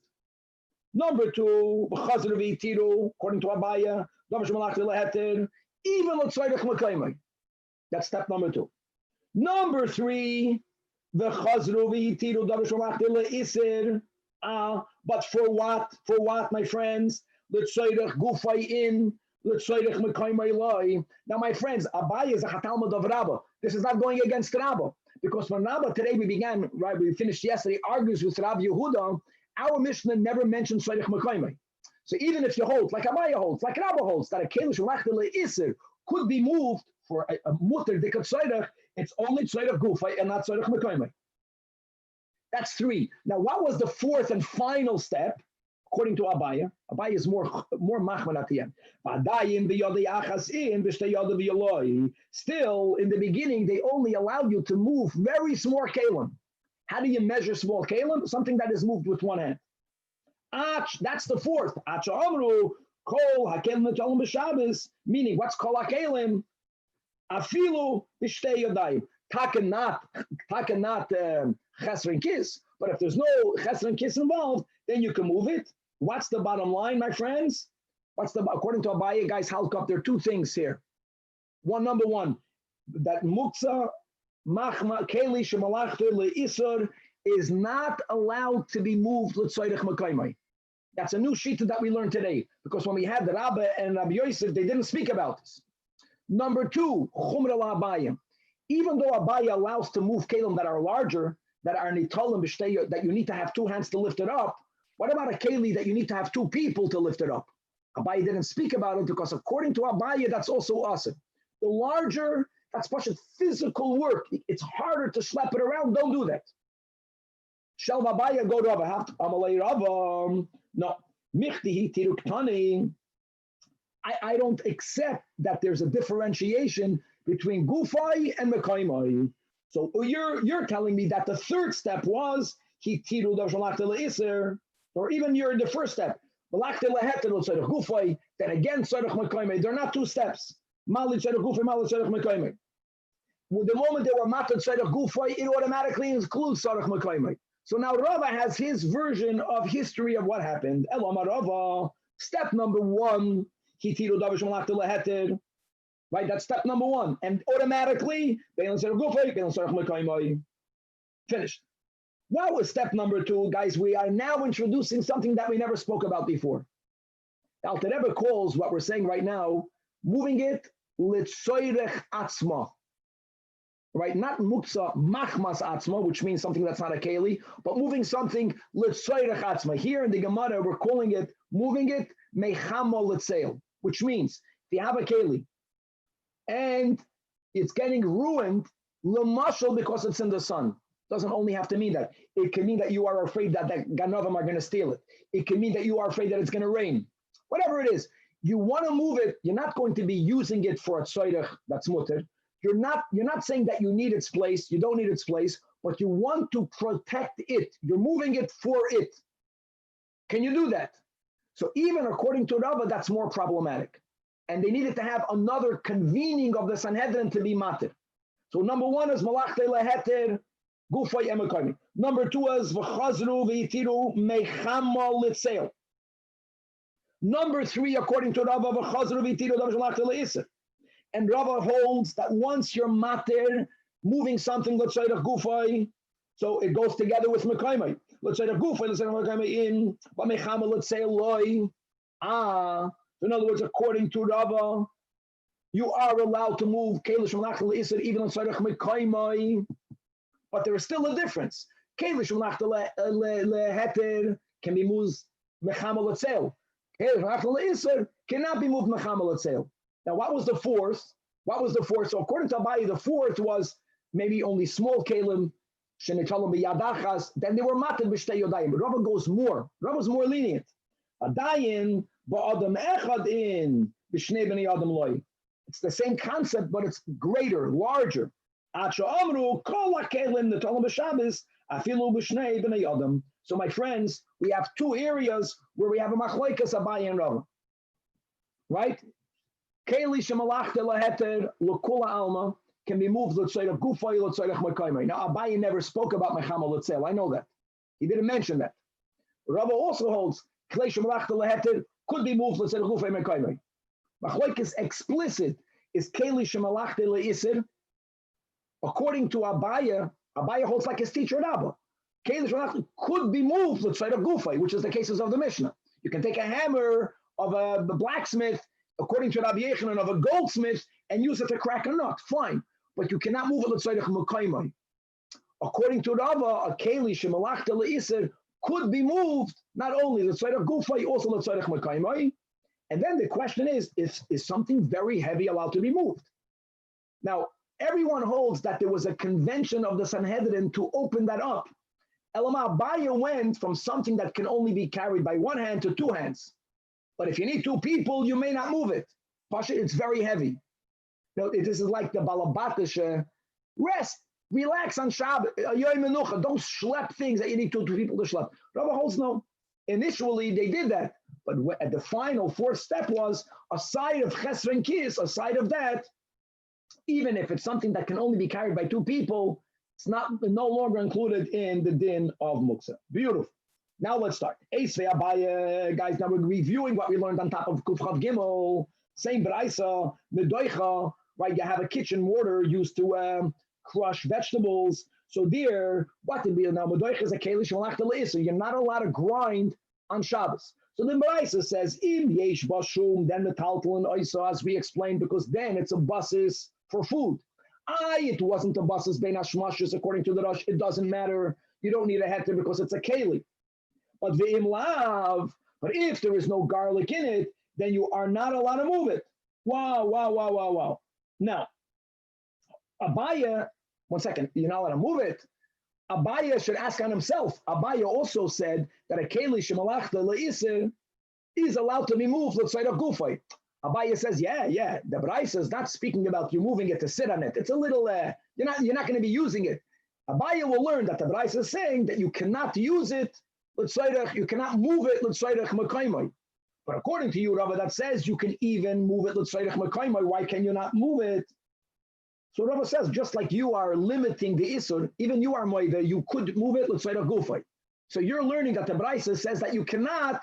Number two, b'chazr v'yitiru, according to Abaya, davar shemalachtai leheter, even l'tzorech mekaymai. That's step number two. Number three, the chazru v'hitiru davar shemalachtai le'iser. But for what? For what, my friends? L'tzoyrech gufay in, l'tzoyrech mekaymai loy. Now, my friends, Abaye is a Talmud of Rabbi. This is not going against Rabbi, because when Rabbi today we finished yesterday, argues with Rabbi Yehuda. Our Mishnah never mentioned tzorech mekaymai. So even if you hold, like Abaye holds, like Rabbi holds, that a kelish shemalachtai le'iser could be moved for a mutter dikat tzorech, it's only tzorech gufay and not tzorech mekaymai. That's three. Now, what was the fourth and final step, according to Abaya? Abaya is more machman at the end. Still, in the beginning, they only allowed you to move very small kalim. How do you measure small kalim? Something that is moved with one hand. That's the fourth. Meaning, what's kol hakelim? Afilu b'shtei yadayim. Taka not chesron kiss, but if there's no chesron kiss involved, then you can move it. What's the bottom line, my friends? According to Abaye, guys, halkop, there are two things here. Number one, that muksa machma keli shemalachter leisur is not allowed to be moved l'tzoyrech mekaymai. That's a new shita that we learned today, because when we had the Rabbi and Rabbi Yosef, they didn't speak about this. Number two, chumra la'Abaye. Even though Abaya allows to move kelim that are larger, that are nitolim b'shtei, that you need to have two hands to lift it up, what about a keli that you need to have two people to lift it up? Abaya didn't speak about it because according to Abaya, that's also awesome. The larger, that's such a physical work. It's harder to schlep it around. Don't do that. Shall Abaya go to Rava? Amalei Rava? No. Michtihi tiruktani. I don't accept that there's a differentiation between gufay and mekaymai. So you're telling me that the third step was hitiru davar shemalachtai le'iser, or even you're in the first step, malachtai leheter l'tzorech gufay, then again tzorech mekaymai. They're not two steps. Mali tzorech gufay, mali tzorech mekaymai. The moment they were matter tzorech gufay, it automatically includes tzorech mekaymai. So now Rava has his version of history of what happened. Elamar Rava, step number one, hitiru davar shemalachtai leheter. Right, that's step number one. And automatically, finished. What was step number two, guys? We are now introducing something that we never spoke about before. Alter Rebbe calls what we're saying right now, moving it, l'tzoyrech atzma. Right, not muksa machmas atzma, which means something that's not a keli, but moving something l'tzoyrech atzma. Here in the Gemara, we're calling it, moving it, mechamo l'tzeil, which means if you have a keli, and it's getting ruined, l'mashal, because it's in the sun. Doesn't only have to mean that. It can mean that you are afraid that the Ganavim are going to steal it. It can mean that you are afraid that it's going to rain. Whatever it is, you want to move it. You're not going to be using it for a tzorech that's mutter. You're not saying that you need its place. You don't need its place, but you want to protect it. You're moving it for it. Can you do that? So even according to Rabbi, that's more problematic. And they needed to have another convening of the Sanhedrin to be matir. So number one is malach leheter gufay emakayim. Number two is v'chazru v'yitiru mechama litzeil. Number three, according to Rabbi, v'chazru v'yitiru malach le'iser. And Rabbi holds that once you're matir, moving something, let's say the gufay, so it goes together with mekayim. Let's say the gufay, let's say the mekayim in, but mechama let's say loy. In other words, according to Rabbi, you are allowed to move Kelish Malach Le'isr even on Tzarech Mekaymai, but there is still a difference. Kelish Malach Le'heter can be moved Mechama L'Tzeil. Kelish Malach Le'isr cannot be moved Mechama L'Tzeil. Now, what was the fourth? So according to Abaye, the fourth was maybe only small Kalim, Shenetalim B'Yadachas, then they were Mated B'Shtei Yodayim. But Rabbi goes more. Rabbi's more lenient. Adayin ba'adam echad in b'shnei b'nei adam loy. It's the same concept, but it's greater, larger. Acha amru kol hakelim netalem b'Shabbos afilu b'shnei b'nei adam. So my friends, we have two areas where we have a machlokes Abaye and Rabbi. Right? Keli shemalachta laheter l'kula alma can be moved l'tzayich gufay l'tzayich mekayim. Now Abaye never spoke about mechama l'tzel. I know that. He didn't mention that. Rabbi also holds Klei shemalachta laheter could be moved l'tzayich gufay mekayim. Machlokes explicit is keli shemalachta le'isir. According to Abaye holds like his teacher Rabbi. Keli shemalachta could be moved l'tzayich gufay, which is the cases of the Mishnah. You can take a hammer of a blacksmith, according to Rabbi Yechanan, of a goldsmith, and use it to crack a nut. Fine, but you cannot move it l'tzayich mekayim. According to Rava, a keli shemalachta le'isir could be moved not only l'tzayich gufay, also l'tzayich mekayim. And then the question is something very heavy allowed to be moved? Now, everyone holds that there was a convention of the Sanhedrin to open that up. Elama Abaye went from something that can only be carried by one hand to two hands. But if you need two people, you may not move it. Pasha, it's very heavy. Now, this is like the Balabatish, rest, relax on Shabbat, don't schlep things that you need two people to schlep. Rabbi holds no. Initially, they did that. But at the final fourth step was, aside of Chesron Kis, aside of that, even if it's something that can only be carried by two people, it's no longer included in the din of Muksa. Beautiful. Now let's start. Eisvei Abaye, guys, now we're reviewing what we learned on top of Kuf Chav Gimel. Same Braisa, Medoicha, right? You have a kitchen mortar used to crush vegetables. So there, what did we now? Medoicha is a keli shemalachta le'isur. You're not allowed to grind on Shabbos. So then Braisa says, Im yesh bashum, then the taltal and oisa, as we explained, because then it's a basis for food. It wasn't a basis bein hashmashos, according to the Rosh. It doesn't matter. You don't need a heter because it's a keli. But ve'im lav, but if there is no garlic in it, then you are not allowed to move it. Wow. Now, Abaye, one second, you're not allowed to move it. Abaye should ask on himself. Abaye also said that a keli shemalachta le'isir is allowed to be moved l'tzayich gufay. Abaye says, yeah. The Braisa is not speaking about you moving it to sit on it. It's a little, you're not going to be using it. Abaye will learn that the Braisa is saying that you cannot use it. You cannot move it l'tzayich mekayim. But according to you, Rabbi, that says you can even move it l'tzayich mekayim. Why can you not move it? So Rabbi says, just like you are limiting the isur, even you are moive, you could move it l'tzayich gufay. So you're learning that the Braisa says that you cannot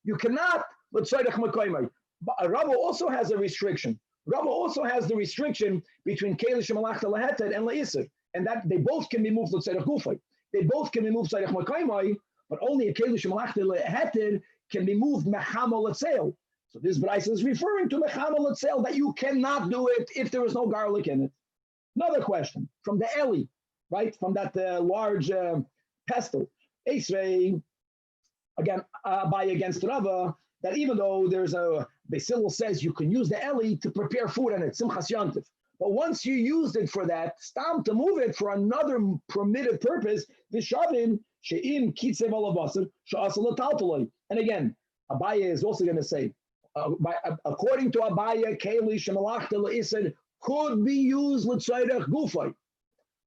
l'tzayich mekayim. But Rabbi also has a restriction. Rabbi also has the restriction between keli shemalachta leheter and le'isur, and that they both can be moved l'tzayich gufay. They both can be moved l'tzayich mekayim. But only a keli shemalachta leheter can be moved mechama l'tzeil. So this Braisa is referring to mechama l'tzeil, that you cannot do it if there is no garlic in it. Another question from the Eli, right? From that large pestle. Eisvei, again, Abaye against Rava, that even though there's a, Basil says you can use the Eli to prepare food on it, simchas yantiv. But once you used it for that, stam to move it for another permitted purpose, vishavin she'im kitzev alavasar she'asal taltaloi. And again, Abaye is also going to say, according to Abaye, keli shemalachta le'ised could be used l'tzayrech gufay.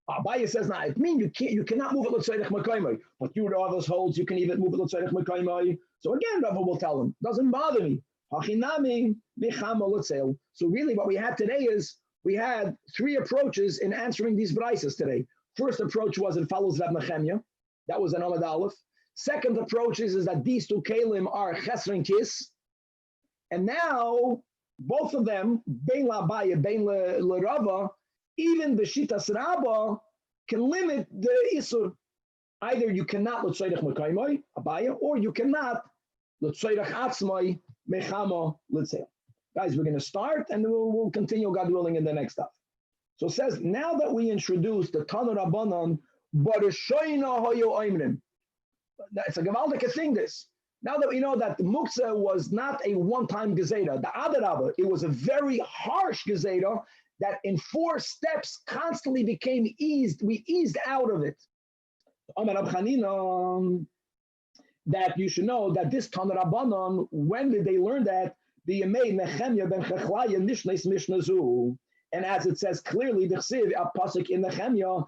Abaye says, "Nah, it means you cannot move it l'tzayrech mekaymai." But you others holds you can even move it l'tzayrech mekaymai. So again, Rabbi will tell him, doesn't bother me. Hachinami bichama l'tzel. So really, what we had today is we had three approaches in answering these brises today. First approach was it follows Rab Nechemya. That was an Amud Aleph. Second approach is that these two kalim are chesron kis. And now, both of them, bein la'abaya, bein l'rava, even the shitas Rabba can limit the isur. Either you cannot l'tzayrech mekaymai, abaya, or you cannot l'tzayrech atzmai, mechama l'tzel. Guys, we're going to start and we'll continue, God willing, in the next stuff. So it says, now that we introduced the Tanach Rabbanon, Barishoyna hoyo oimrim. It's a gewaldige thing, this. Now that we know that the Muktzah was not a one-time gezeda, the Adarabah, it was a very harsh gezeda that in 4 steps constantly became eased. We eased out of it. That you should know that this Tanach Rabbanon, when did they learn that? And as it says clearly, the pasuk in Nehemia,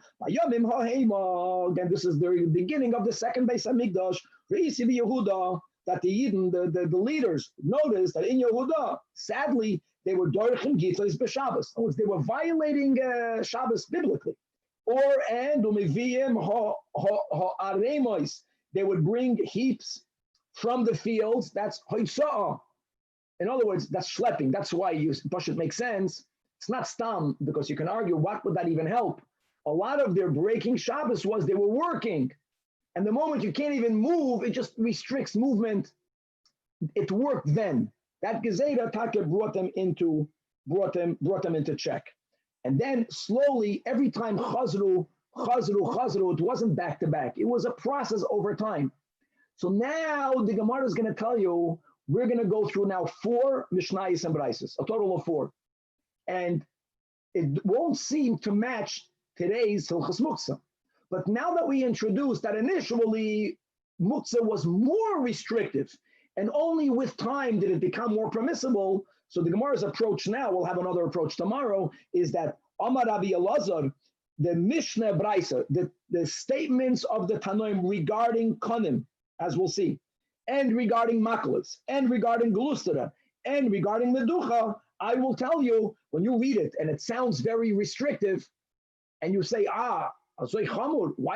again, this is the beginning of the second Beis Hamikdash. That the Yidden, the leaders, noticed that in Yehuda, sadly, they were dorchim gitlos b'Shabbos. In other words, they were violating Shabbos biblically. They would bring heaps from the fields. That's hoysa'ah. In other words, that's schlepping. That's why it makes sense. It's not stam, because you can argue, what would that even help? A lot of their breaking Shabbos was they were working. And the moment you can't even move, it just restricts movement. It worked then. That Gezeda Taka brought them into check. And then slowly, every time Chazru, it wasn't back to back. It was a process over time. So now the Gemara is going to tell you, we're going to go through now 4 Mishnayos and Brises, a total of 4. And it won't seem to match today's Hilchos Muktzah. But now that we introduced that initially Muktzah was more restrictive, and only with time did it become more permissible, so the Gemara's approach now, we'll have another approach tomorrow, is that Amar Rabbi Elazar, the Mishnah Brisa, the statements of the Tanoim regarding Konim, as we'll see, and regarding Maklas, and regarding Gelustara, and regarding Meducha, I will tell you, when you read it, and it sounds very restrictive, and you say, why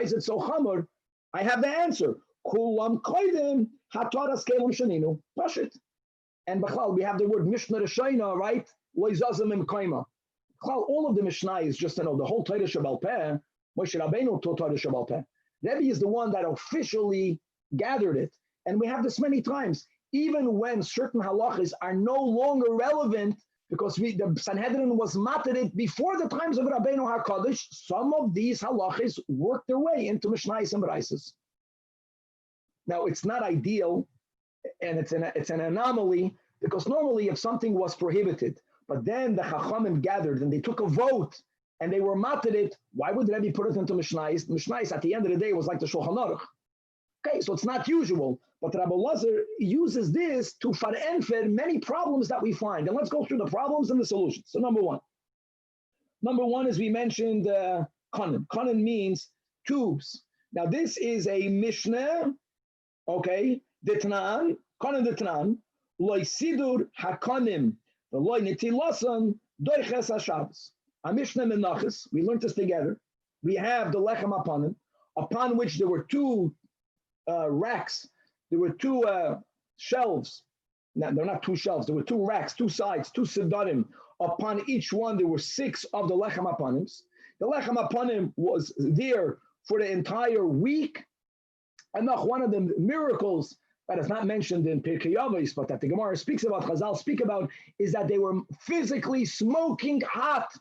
is it so chamur? I have the answer. Kulam koidim hataras kelim shaninu. Pashit. And b'chlal, we have the word Mishnah Rishayna, right? Loizazim im kaima. B'chlal, all of the Mishnah is just to know the whole Torah Shabbal Peh. Moshe Rabbeinu taught Torah Shabbal Peh. Rabbi is the one that officially gathered it. And we have this many times. Even when certain halachas are no longer relevant, because the Sanhedrin was mated before the times of Rabbeinu HaKadosh, some of these halachas worked their way into Mishnayos and Brises. Now, it's not ideal, and it's an anomaly, because normally if something was prohibited, but then the Chachamim gathered and they took a vote and they were mated, why would Rabbi put it into Mishnayos? Mishnayos at the end of the day was like the Shulchan Aruch. Okay, so it's not usual, but Rabbi Elazar uses this to farenfer many problems that we find. And let's go through the problems and the solutions. So number one is we mentioned Koren. Koren means tubes. Now this is a Mishnah, okay, Ditnan, Koren Ditnan, Loi Sidur HaKonim, the Loi Nitilasan, Doiches HaShabbos. A Mishnah Menachos, we learned this together. We have the Lechem upon which there were 2 racks. There were 2 shelves. Now, they're not 2 shelves. There were 2 racks, 2 sides, 2 sedarim. Upon each one, there were 6 of the lechem apanims. The lechem apanim was there for the entire week. And not one of the miracles that is not mentioned in Pirkei Avos, but that the Gemara speaks about, Chazal speak about, is that they were physically smoking hot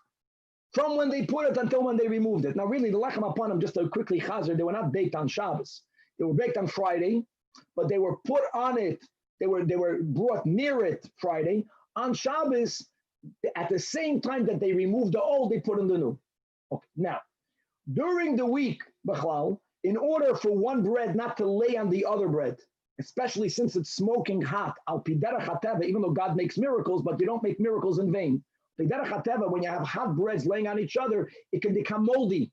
from when they put it until when they removed it. Now, really, the lechem apanim, just to quickly chazer, they were not baked on Shabbos. They were baked on Friday, but they were put on it. They were brought near it Friday. On Shabbos, at the same time that they remove the old, they put in the new. Okay. Now, during the week, Bechlal, in order for one bread not to lay on the other bread, especially since it's smoking hot, al pidera chateva, even though God makes miracles, but you don't make miracles in vain. Pidera chateva, when you have hot breads laying on each other, it can become moldy.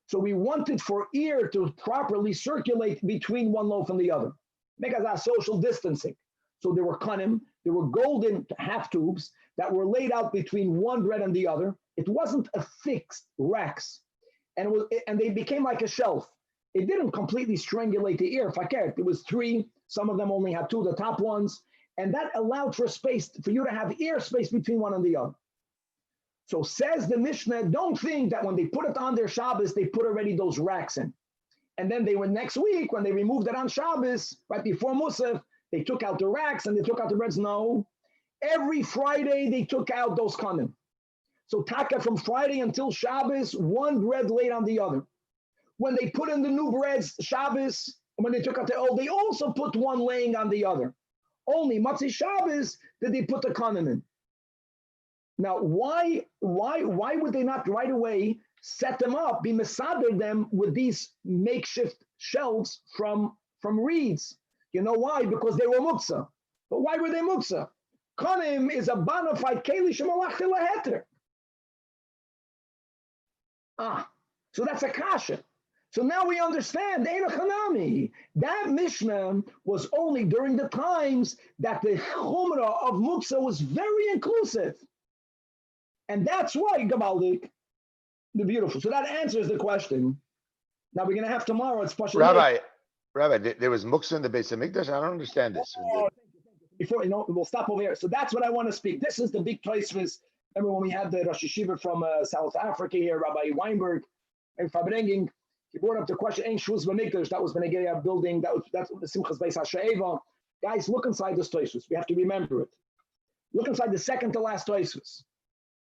So we wanted for air to properly circulate between one loaf and the other. Make us our social distancing. So there were kanim, there were golden half tubes that were laid out between one bread and the other. It wasn't a fixed racks, and they became like a shelf. It didn't completely strangulate the air. It was three. Some of them only had two, the top ones, and that allowed for space for you to have air space between one and the other. So says the Mishnah, don't think that when they put it on their Shabbos, they put already those racks in. And then they were next week, when they removed it on Shabbos, right before Musaf, they took out the racks and they took out the breads. No, every Friday they took out those kanim. So taka from Friday until Shabbos, one bread laid on the other. When they put in the new breads, Shabbos, and when they took out the old, they also put one laying on the other. Only Matzah Shabbos did they put the kanim in. Now, why would they not right away set them up, be mesader them with these makeshift shelves from reeds? You know why? Because they were muksa. But why were they muksa? Kanim is a bona fide keli shemalach leheter. So that's a kasha. So now we understand that Mishnah was only during the times that the chumrah of muksa was very inclusive. And that's why Gabaldik, the beautiful. So that answers the question. Now we're going to have tomorrow. It's Rabbi, there was muksa in the base of Mikdash. I don't understand this. Before we'll stop over here. So that's what I want to speak. This is the big Tosfos. Remember when we had the Rosh Yeshiva from South Africa here, Rabbi Weinberg and Fabrenging. He brought up the question. Ein shvus b'mikdash. That was Benegaya building. That's the Simchas Beis HaShe'eva. Guys, look inside this Tosfos. We have to remember it. Look inside the second to last Tosfos.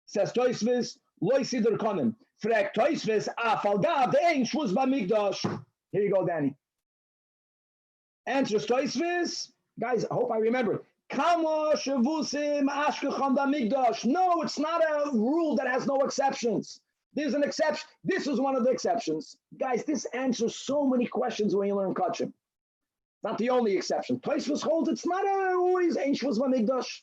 Says Tosfos, loy sidur konim. Frek Tosfos, afal gav ein shvus b'mikdash. Here you go, Danny. Answers Tosfos. Guys, I hope I remember it. Kamo shavusim ashkecham b'mikdash. No, it's not a rule that has no exceptions. There's an exception. This is one of the exceptions. Guys, this answers so many questions when you learn Kachim. Not the only exception. Tosfos holds it's not always ein shvus b'mikdash.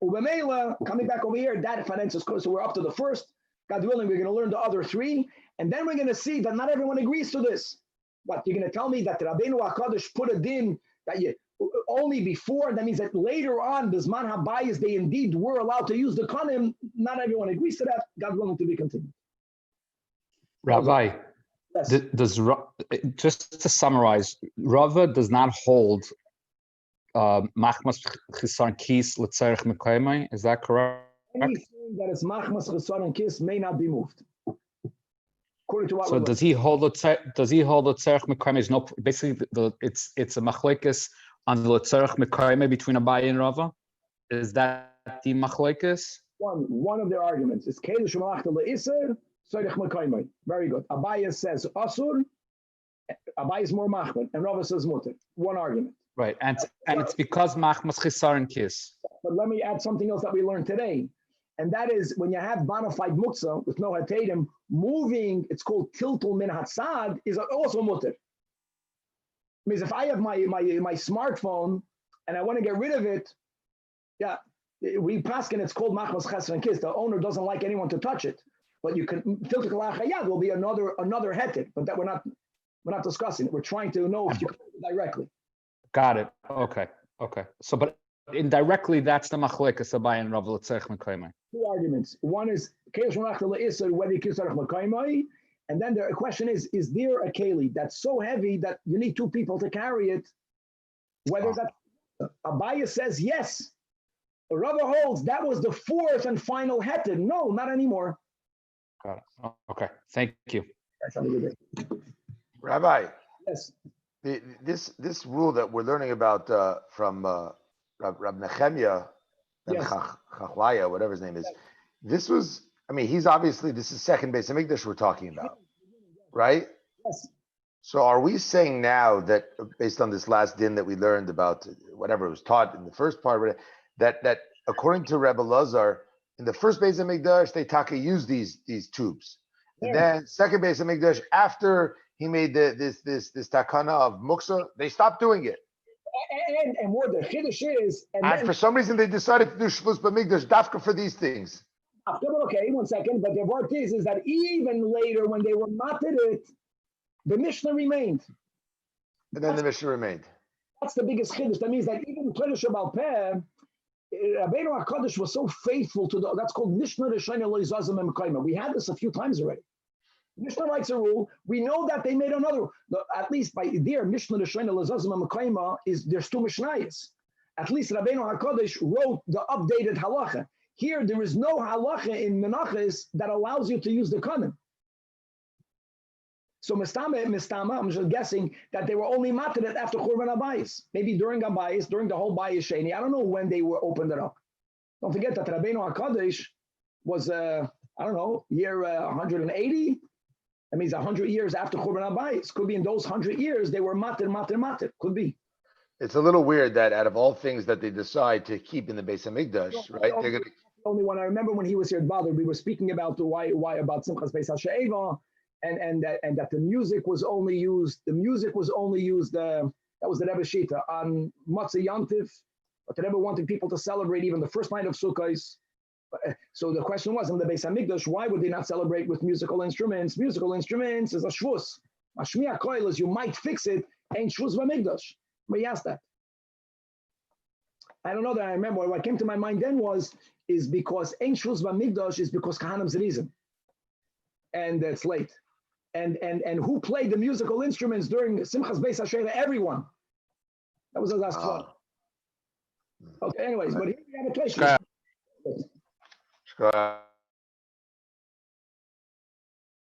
Ubemela, coming back over here, that finances course. So we're up to the first. God willing, we're going to learn the other three. And then we're going to see that not everyone agrees to this. What, you're going to tell me that Rabbeinu HaKadosh put a din that you only before, that means that later on, the Zman HaBayis, they indeed were allowed to use the kanim. Not everyone agrees to that. God willing to be continued. Rabbi, yes. Just to summarize, Rava does not hold machmas chisar kis letzerich mekayme. Is that correct? Anything that is machmas chisar and kis may not be moved. According to what so does he hold the tzerich mekayme? Is no basically it's a machlekes on the tzerich mekayme between Abaye and Rava. Is that the machlekes? One of their arguments is keilu shemalachta leiser tzerich mekayme. Very good. Abaye says asur. Abaye is more machman, and Rava says mutter. One argument. Right, and it's because machmas chisar and kis. But let me add something else that we learned today, and that is when you have bona fide muksa with no hatadim, moving, it's called tiltul min hatzad, is also mutter. Means if I have my smartphone and I want to get rid of it, yeah, we paskin, it's called machmas chesed and kis. The owner doesn't like anyone to touch it, but you can tiltul kalachayad will be another heter, but that we're not discussing it. We're trying to know if you can do it directly. Got it. Okay. So, but indirectly, that's the machlekes Abaye and Rav l'tzerich mekayme. Two arguments. One is whether you kiss mekayme, and then the question is there a keli that's so heavy that you need two people to carry it? Whether that Abaye says yes, Rav holds that was the fourth and final heter. No, not anymore. Got it. Okay. Thank you. Rabbi. Yes. This rule that we're learning about from Rab Nechemia and Chachlaya, whatever his name is, this was, I mean, he's obviously, this is second base of Mikdash we're talking about, right? Yes. So are we saying now that based on this last din that we learned about whatever was taught in the first part, that according to Rebbe Lazar, in the first Beis HaMikdash, they taka used these tubes. And then second Beis HaMikdash, after he made this takana of muksa, they stopped doing it. And what the chiddush is, and for some reason they decided to do shvus b'mikdash dafka for these things. Okay, 1 second. But the word is that even later, when they were mated it, the Mishnah remained. And then the Mishnah remained. That's the biggest chiddush. That means that even Kodesh Baal Peh, Rabbeinu HaKadosh was so faithful to that's called Mishnah Rishayna Lo Yizazim Emekayma. We had this a few times already. Mishnah writes a rule. We know that they made another. At least by their Mishnah Rishayna Lo Yizazim Emekayma is there's 2 Mishnayos. At least Rabbeinu HaKadosh wrote the updated halacha. Here there is no halacha in Menachos that allows you to use the kanim. So mistama, I'm just guessing that they were only mated it after Churban Abayis. Maybe during Abayis, during the whole Bayis Sheni. I don't know when they were opened it up. Don't forget that Rabbeinu HaKadosh was, year 180. That means 100 years after Churban Abayis. Could be in those 100 years, they were mated. Could be. It's a little weird that out of all things that they decide to keep in the Beis HaMikdash, right? They're going to... The only one I remember when he was here, bothered. We were speaking about why about Simchas Beis HaShe'eva. And that the music was only used. That was the Rebbe Shita on Matzah Yantiv, but the Rebbe wanted people to celebrate even the first night of Sukkot. So the question was in the Beis Hamikdash, why would they not celebrate with musical instruments? Musical instruments is a shvus. Mashmiya koil is you might fix it. Ain't shvus v'mikdash. But he asked that. I don't know that I remember. What came to my mind then is because ain't shvus v'mikdash is because Kahanim's reason, and it's late. And who played the musical instruments during Simchas Beis HaShe'eva? Everyone. That was his last thought. Okay, anyways, but here we have a question.